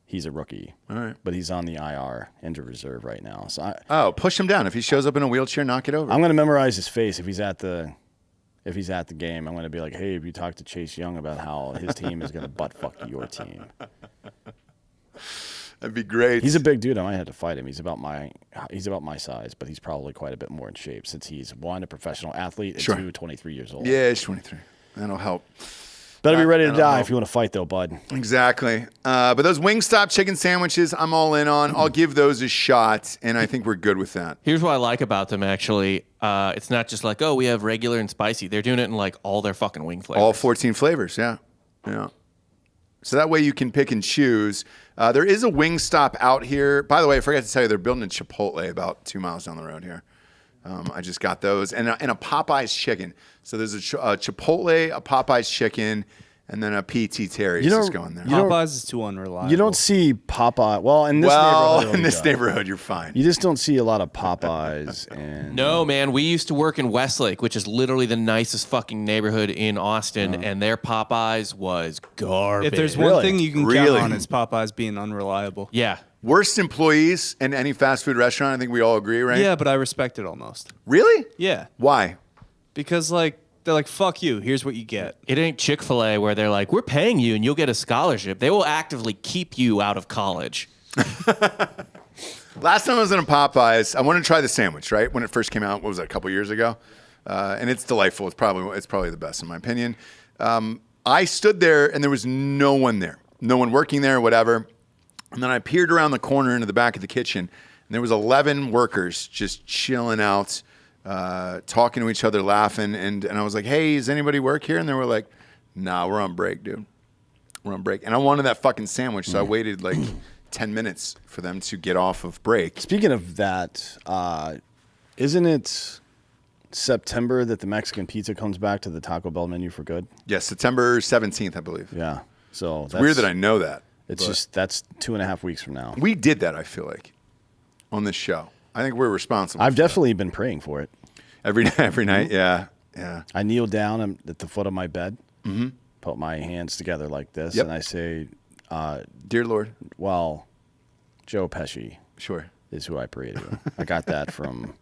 He's a rookie. All right. But he's on the IR, injured reserve right now. So Push him down. If he shows up in a wheelchair, knock it over. I'm going to memorize his face if he's at the game. I'm going to be like, hey, have you talked to Chase Young about how his team is going to butt fuck your team? That'd be great. He's a big dude. I might have to fight him. He's about my size, but he's probably quite a bit more in shape since he's one, a professional athlete, and Sure. two, 23 years old. Yeah, he's 23. That'll help. Better be ready to That'll die help. if you want to fight, though, bud. Exactly. But those WingStop chicken sandwiches, I'm all in on. I'll give those a shot, and I think we're good with that. Here's what I like about them, actually. It's not just like, oh, we have regular and spicy. They're doing it in like all their fucking wing flavors. All 14 flavors, yeah. So that way you can pick and choose. There is a WingStop out here. By the way, I forgot to tell you, they're building a Chipotle about 2 miles down the road here. I just got those. And a Popeye's chicken. So there's a Chipotle, a Popeye's chicken, and then a P.T. Terry's just going there. Popeyes is too unreliable. You don't see Popeye. Well, in this neighborhood. In this neighborhood, you're fine. You just don't see a lot of Popeyes. And No, man. We used to work in Westlake, which is literally the nicest fucking neighborhood in Austin, and their Popeyes was garbage. If there's one thing you can count on, it's Popeyes being unreliable. Yeah. Worst employees in any fast food restaurant, I think we all agree, right? Yeah, but I respect it almost. Really? Yeah. Why? Because, like, they're like, fuck you. Here's what you get. It ain't Chick-fil-A where they're like, we're paying you and you'll get a scholarship. They will actively keep you out of college. Last time I was in a Popeyes, I wanted to try the sandwich, right? When it first came out, what was it, a couple years ago? And it's delightful. It's probably the best in my opinion. I stood there and there was no one there. No one working there, whatever. And then I peered around the corner into the back of the kitchen, and there was 11 workers just chilling out, talking to each other, laughing. And I was like, hey, does anybody work here? And they were like, nah, we're on break, dude. We're on break. And I wanted that fucking sandwich, so I waited like 10 minutes for them to get off of break. Speaking of that, isn't it September that the Mexican pizza comes back to the Taco Bell menu for good? Yes, September 17th, I believe. Yeah. So It's weird that I know that. That's 2.5 weeks from now. We did that, I feel like, on this show. I think we're responsible. I've definitely been praying for it. Every night, yeah. I kneel down at the foot of my bed, put my hands together like this, and I say, Dear Lord. Well, Joe Pesci Sure. is who I pray to. I got that from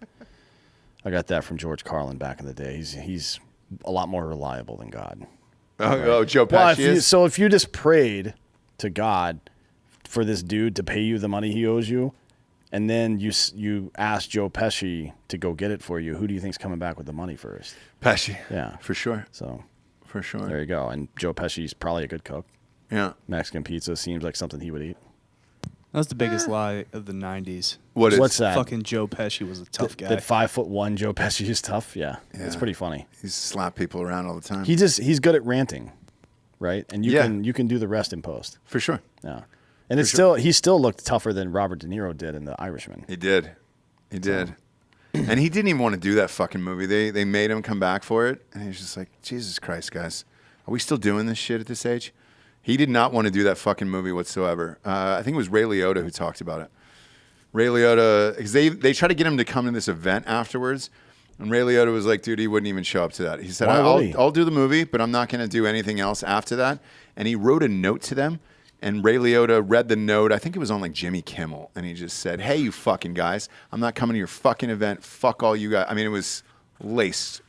George Carlin back in the day. He's a lot more reliable than God. Oh, Joe Pesci is? So if you just prayed to God for this dude to pay you the money he owes you, and then you ask Joe Pesci to go get it for you, who do you think's coming back with the money first? Pesci. Yeah. For sure. So For sure. there you go. And Joe Pesci's probably a good cook. Yeah. Mexican pizza seems like something he would eat. That was the biggest lie of the 90s. What's that? Fucking Joe Pesci was a tough guy. That 5'1" Joe Pesci is tough. Yeah. It's pretty funny. He slapped people around all the time. He's good at ranting, right? And you can do the rest in post. For sure. Yeah. And he still looked tougher than Robert De Niro did in The Irishman. He did. And he didn't even want to do that fucking movie. They made him come back for it, and he was just like, Jesus Christ, guys. Are we still doing this shit at this age? He did not want to do that fucking movie whatsoever. I think it was Ray Liotta who talked about it. Ray Liotta, because they tried to get him to come to this event afterwards, and Ray Liotta was like, dude, he wouldn't even show up to that. He said, I'll do the movie, but I'm not going to do anything else after that. And he wrote a note to them, and Ray Liotta read the note. I think it was on like Jimmy Kimmel, and he just said, hey, you fucking guys, I'm not coming to your fucking event. Fuck all you guys. I mean, it was laced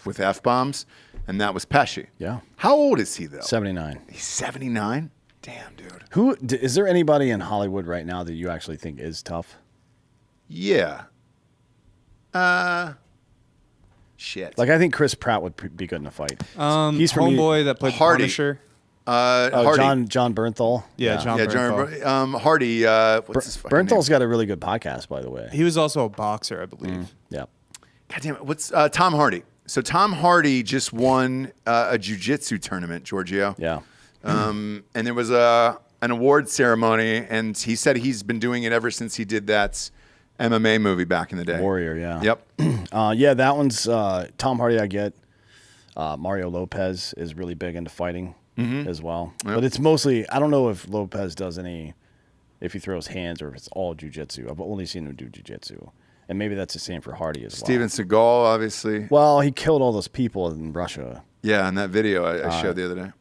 with F-bombs, and that was Pesci. Yeah. How old is he, though? 79. He's 79? Damn, dude. Is there anybody in Hollywood right now that you actually think is tough? Yeah. Shit. Like, I think Chris Pratt would be good in a fight. He's from homeboy that played Hardy. Punisher. Hardy. John Bernthal. Yeah, John Bernthal. Hardy. What's his fucking Bernthal's name? got a really good podcast, by the way. He was also a boxer, I believe. Yeah. God damn it. What's Tom Hardy? So Tom Hardy just won a jiu-jitsu tournament, Giorgio. Yeah. And there was an award ceremony, and he said he's been doing it ever since he did that MMA movie back in the day. Warrior, yeah. Yep. Yeah, that one's Tom Hardy, I get. Mario Lopez is really big into fighting as well. Yep. But it's mostly, I don't know if Lopez does if he throws hands or if it's all jiu-jitsu. I've only seen him do jiu-jitsu. And maybe that's the same for Hardy as well. Steven Seagal, obviously. Well, he killed all those people in Russia. Yeah, in that video I showed the other day.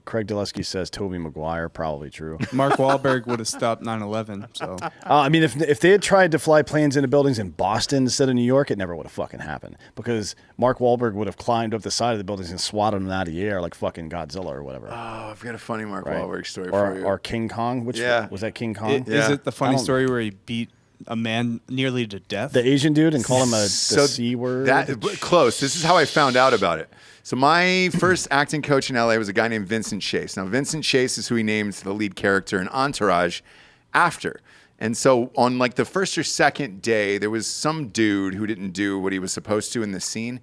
Craig Dulesky says Tobey Maguire, probably true. Mark Wahlberg would have stopped 9/11. So I mean, if they had tried to fly planes into buildings in Boston instead of New York, it never would have fucking happened. Because Mark Wahlberg would have climbed up the side of the buildings and swatted them out of the air like fucking Godzilla or whatever. Oh, I've got a funny Mark Wahlberg story for you. Or King Kong. Was that King Kong? Is it the funny story where he beat a man nearly to death? The Asian dude and call him the So C word. Close. This is how I found out about it. So my first acting coach in LA was a guy named Vincent Chase. Now, Vincent Chase is who he named the lead character in Entourage after. And so on like the first or second day, there was some dude who didn't do what he was supposed to in the scene.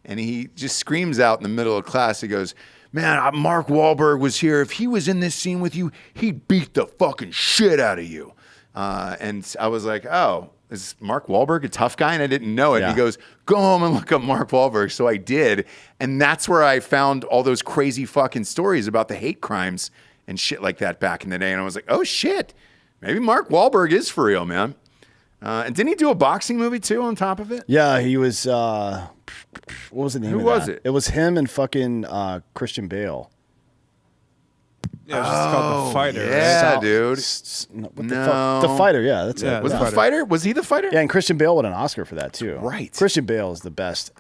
And he just screams out in the middle of class. He goes, man, Mark Wahlberg was here. If he was in this scene with you, he'd beat the fucking shit out of you. And I was like, oh, is Mark Wahlberg a tough guy? And I didn't know it. Yeah. He goes, go home and look up Mark Wahlberg. So I did. And that's where I found all those crazy fucking stories about the hate crimes and shit like that back in the day. And I was like, oh, shit. Maybe Mark Wahlberg is for real, man. And didn't he do a boxing movie, too, on top of it? Yeah, he was, what was the name Who of was that? it? It was him and fucking Christian Bale. Yeah, it was just called The Fighter. Yeah, right? dude. What the fuck? The Fighter, yeah, that's Yeah, it. Was The it the Fighter. fighter? Was he the fighter? Yeah, and Christian Bale won an Oscar for that too. Right. Christian Bale is the best.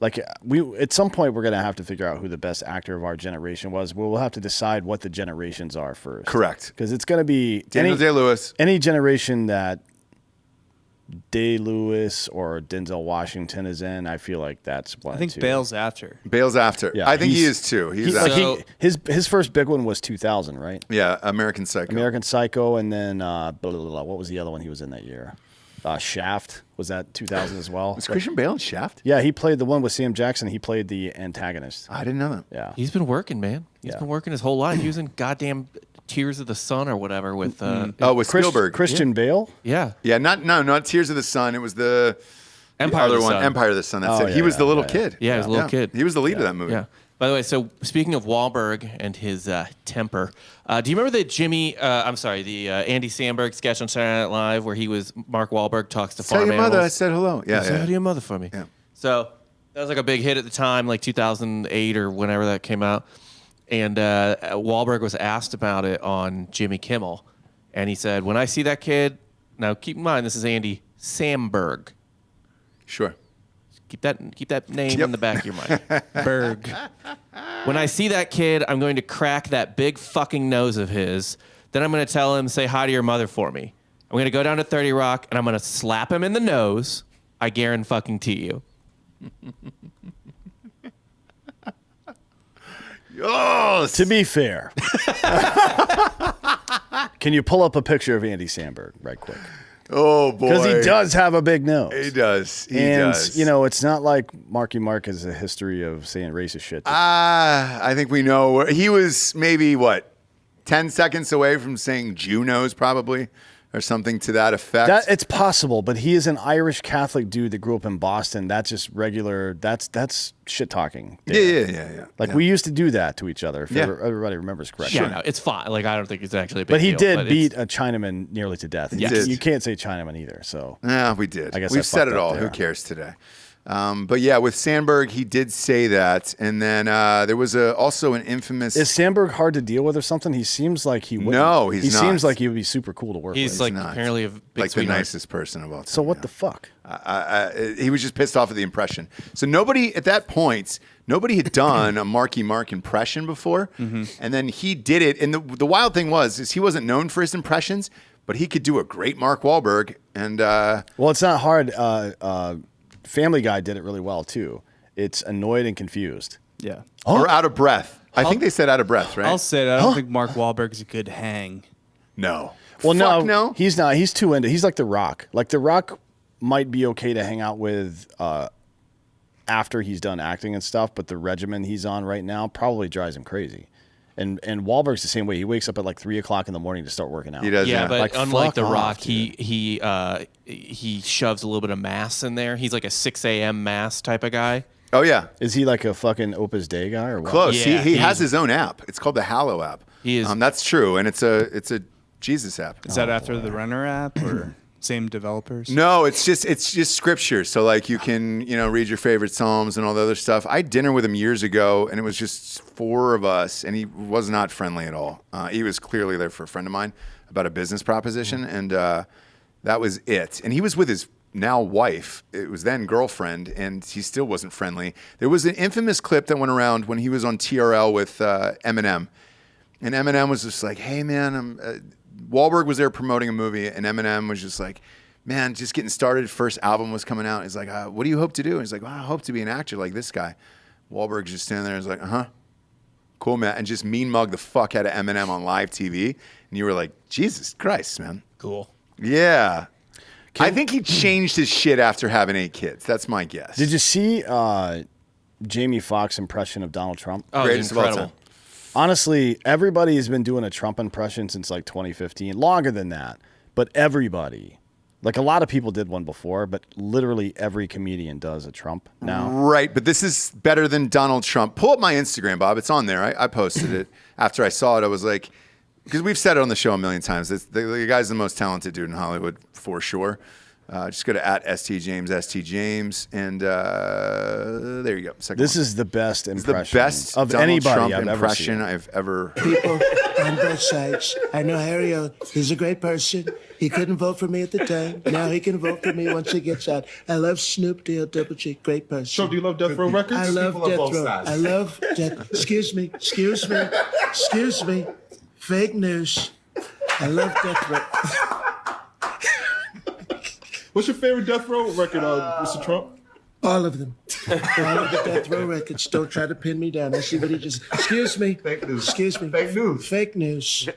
Like we, at some point, we're gonna have to figure out who the best actor of our generation was. We'll have to decide what the generations are first. Correct. Because it's gonna be Daniel Day-Lewis. any generation that Day-Lewis or Denzel Washington is in. I feel like that's one. I think two. Bale's after. Bale's after. Yeah, I think he he's- is, too. He's Like after. his first big one was 2000, right? Yeah, American Psycho. American Psycho, and then what was the other one he was in that year? Shaft, was that 2000 as well? Was Christian Bale in Shaft? Yeah, he played the one with Sam Jackson. He played the antagonist. I didn't know that. Yeah. He's been working, man. He's Yeah. been working his whole life. He was in goddamn Tears of the Sun or whatever with. With Spielberg. Christian Bale? Yeah. Yeah, not Tears of the Sun. It was the Empire of other the one, Sun. Empire of the Sun. That's Oh, it. He yeah, was the yeah, little yeah, kid. Yeah, he was a little kid. He was the lead of that movie. Yeah. By the way, so speaking of Wahlberg and his temper, do you remember the Andy Sandberg sketch on Saturday Night Live where Mark Wahlberg talks to Tell farm your mother I animals? said hello. Yeah, Say yeah. hi to your mother for me. Yeah. So that was like a big hit at the time, like 2008 or whenever that came out. And Wahlberg was asked about it on Jimmy Kimmel. And he said, when I see that kid, now keep in mind, this is Andy Samberg. Sure. Keep that name Yep. in the back of your mind. Berg. When I see that kid, I'm going to crack that big fucking nose of his. Then I'm going to tell him, say hi to your mother for me. I'm going to go down to 30 Rock and I'm going to slap him in the nose. I guarantee you. Oh, To be fair, can you pull up a picture of Andy Samberg right quick? oh boy. Because he does have a big nose. He does. He and, does. you know, it's not like Marky Mark has a history of saying racist shit. I think we know he was maybe 10 seconds away from saying Jew-nose probably or something to that effect. It's possible, but he is an Irish Catholic dude that grew up in Boston. That's just regular. That's shit talking. yeah. Like we used to do that to each other. If Yeah. everybody remembers correctly. Yeah, no, it's fine. Like, I don't think it's actually a big But he deal, did but beat a Chinaman nearly to death. He did. You can't say Chinaman either. So Yeah, we did. I guess We've I said fucked it up all. there. Who cares today? But yeah, with Sandberg, he did say that. And then there was also an infamous... is Sandberg hard to deal with or something? He seems like he wouldn't. No, he's he not. seems like he would be super cool to work He's with. like not. apparently a big like the sweetheart. nicest person of all time. So what the fuck? He was just pissed off at the impression. So nobody at that point, nobody had done a Marky Mark impression before, and then he did it. And the wild thing is he wasn't known for his impressions, but he could do a great Mark Wahlberg. And Well, it's not hard. Family Guy did it really well too. It's annoyed and confused. Yeah. or out of breath. I think they said out of breath, right? I'll say that. I don't think Mark Wahlberg's a good hang. No. Well, Fuck no. he's not. He's too into. He's like The Rock. Like The Rock might be okay to hang out with after he's done acting and stuff, but the regimen he's on right now probably drives him crazy. And Wahlberg's the same way. He wakes up at like 3 o'clock in the morning to start working out. He does. Yeah, Yeah, but Like, unlike fuck The off, Rock, dude. he shoves a little bit of mass in there. He's like a 6 a.m. mass type of guy. Oh yeah. Is he like a fucking Opus Dei guy or what? Close. Yeah, he has he's- his own app. It's called the Hallow app. He is- That's true, and it's a Jesus app. Is that after the Renner app or same developers? No, it's just scripture. So like you can read your favorite psalms and all the other stuff. I had dinner with him years ago, and it was just 4 of us, and he was not friendly at all. He was clearly there for a friend of mine about a business proposition, and that was it. And he was with his now wife. It was then girlfriend, and he still wasn't friendly. There was an infamous clip that went around when he was on TRL with Eminem, and Eminem was just like, "Hey man, Wahlberg was there promoting a movie, and Eminem was just like, man, just getting started. First album was coming out. He's like, what do you hope to do? And he's like, well, I hope to be an actor like this guy. Wahlberg's just standing there. He's like, cool, man. And just mean mug the fuck out of Eminem on live TV. And you were like, Jesus Christ, man. Cool. Yeah. I think he changed his shit after having 8 kids. That's my guess. Did you see Jamie Foxx impression of Donald Trump? Oh, Greatest it's incredible. of all time. Honestly, everybody has been doing a Trump impression since like 2015, longer than that. But everybody, like a lot of people did one before, but literally every comedian does a Trump now. Right, but this is better than Donald Trump. Pull up my Instagram, Bob. It's on there. I posted it. After I saw it, I was like, because we've said it on the show a million times. The guy's the most talented dude in Hollywood, for sure. Just go to @STJames, and there you go. This is the best impression the best of Donald anybody Trump I've impression ever I've ever heard. People on both sides. I know Harry, he's a great person. He couldn't vote for me at the time. Now he can vote for me once he gets out. I love Snoop Deal Double G, great person. So do you love Death Row Records? I love Death Row. I love Death. Excuse me. Fake news. I love Death Row. What's your favorite Death Row record, Mr. Trump? All of them. All of the Death Row records. Don't try to pin me down. I see what he just. Excuse me. Fake news. Excuse me. Fake news. Fake news.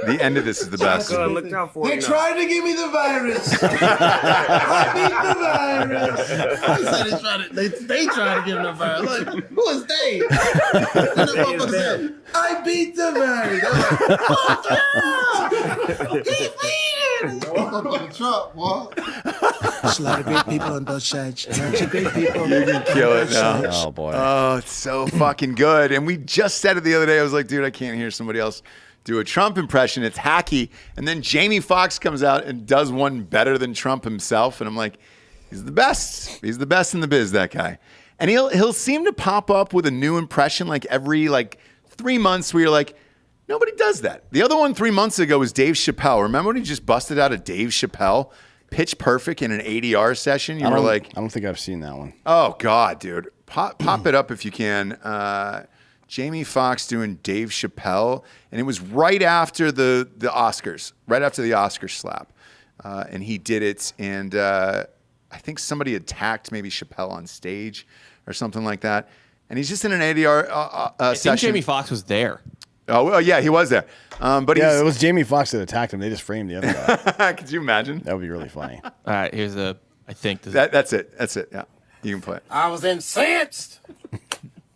The end of this is the best. Look out for They tried to give me the virus. I beat the virus. I said they tried to give me the virus. Like, who is they? I beat the virus. Fuck yeah! He beat it. Trump, what? There's a lot of great people on both sides. Lots of great people. You can kill it now. Oh, boy. Oh, it's so fucking good. And we just said it the other day. I was like, dude, I can't hear somebody else do a Trump impression. It's hacky. And then Jamie Foxx comes out and does one better than Trump himself. And I'm like, he's the best. He's the best in the biz, that guy. And he'll seem to pop up with a new impression like every 3 months where you're like, nobody does that. The other one 3 months ago was Dave Chappelle. Remember when he just busted out a Dave Chappelle pitch perfect in an ADR session? You were like, I don't think I've seen that one. oh God, dude. Pop it up if you can. Jamie Foxx doing Dave Chappelle, and it was right after the Oscars, right after the Oscar slap, and he did it. And I think somebody attacked maybe Chappelle on stage or something like that. And he's just in an ADR I session. think Jamie Foxx was there. Oh well, yeah, he was there. But Yeah, it was Jamie Foxx that attacked him. They just framed the other guy. could you imagine? That would be really funny. All right, here's I think this That's it. That's it. Yeah, you can play it. I was incensed.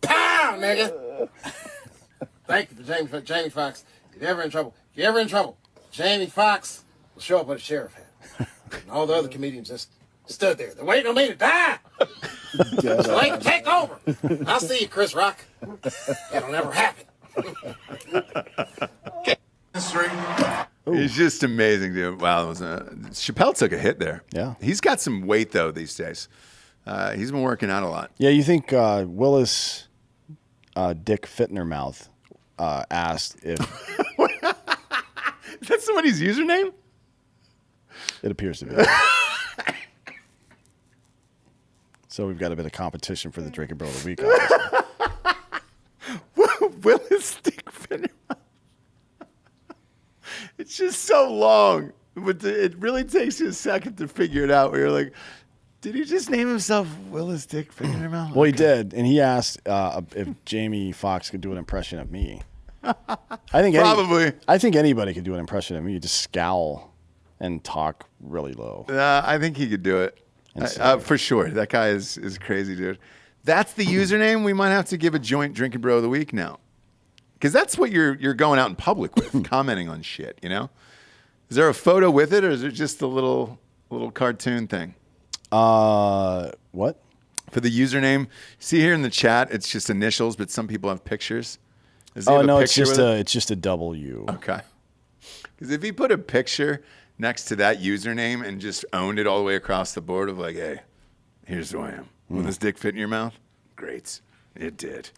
Pow, nigga. Thank you for Jamie Foxx. If you're ever in trouble, Jamie Foxx will show up with a sheriff hat. And all the other comedians just stood there. They're waiting on me to die. So they can take over. I'll see you, Chris Rock. It'll never happen. He's just amazing, dude. Wow, Chappelle took a hit there. Yeah. He's got some weight though these days. He's been working out a lot. Yeah, you think Willis Dick Fitnermouth asked if Is that somebody's username? it appears to be. So we've got a bit of competition for the Drinkin' Bro of the Week. Obviously. Willis Dick Fitnermouth. It's just so long, but it really takes you a second to figure it out. Where you're like, did he just name himself Willis Dick Fitnermouth? Well, he did, and he asked if Jamie Foxx could do an impression of me. I think Probably. I think anybody could do an impression of me. You just scowl and talk really low. I think he could do it for sure. That guy is crazy, dude. That's the username. We might have to give a joint Drinkin' Bro of the Week now, because that's what you're going out in public with, commenting on shit. You know, is there a photo with it, or is it just a little cartoon thing? What? For the username, see here in the chat, it's just initials, but some people have pictures. Does he Oh have a no, it's picture with just a W. Okay. Because if he put a picture next to that username and just owned it all the way across the board of like, hey, here's who I am. Will this dick fit in your mouth? Great. It did.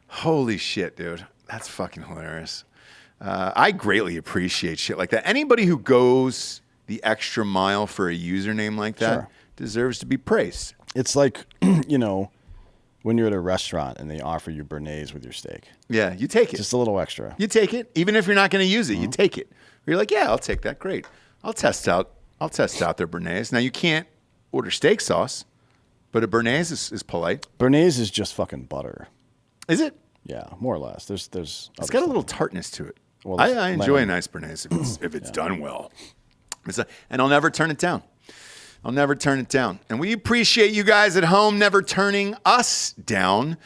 Holy shit, dude. That's fucking hilarious. I greatly appreciate shit like that. Anybody who goes the extra mile for a username like that deserves to be praised. It's like, when you're at a restaurant and they offer you béarnaise with your steak. Yeah, you take it. Just a little extra. You take it, even if you're not going to use it. You take it. You're like, yeah, I'll take that. Great. I'll test out their béarnaise. Now you can't order steak sauce, but a béarnaise is polite. Béarnaise is just fucking butter. Is it? Yeah, more or less. There's. It's got a little tartness to it. Well, I enjoy a nice béarnaise if it's done well. And I'll never turn it down. I'll never turn it down. And we appreciate you guys at home never turning us down.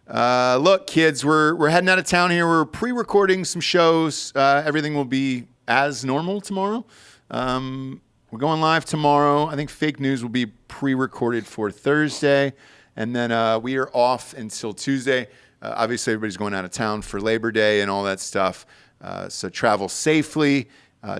Look, kids, we're heading out of town here. We're pre-recording some shows. Everything will be as normal tomorrow. We're going live tomorrow. I think Fake News will be pre-recorded for Thursday. And then we are off until Tuesday. Obviously, everybody's going out of town for Labor Day and all that stuff. So travel safely.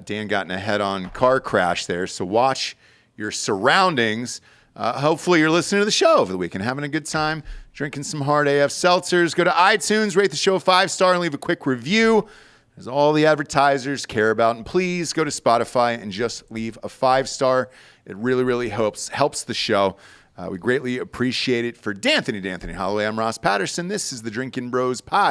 Dan got in a head-on car crash there. So watch your surroundings. Hopefully you're listening to the show over the weekend, having a good time, drinking some hard AF seltzers. Go to iTunes, rate the show 5-star, and leave a quick review, as all the advertisers care about. And please go to Spotify and just leave a 5-star. It really, really helps the show. We greatly appreciate it. For D'Anthony Holloway, I'm Ross Patterson. This is the Drinkin' Bros Pod.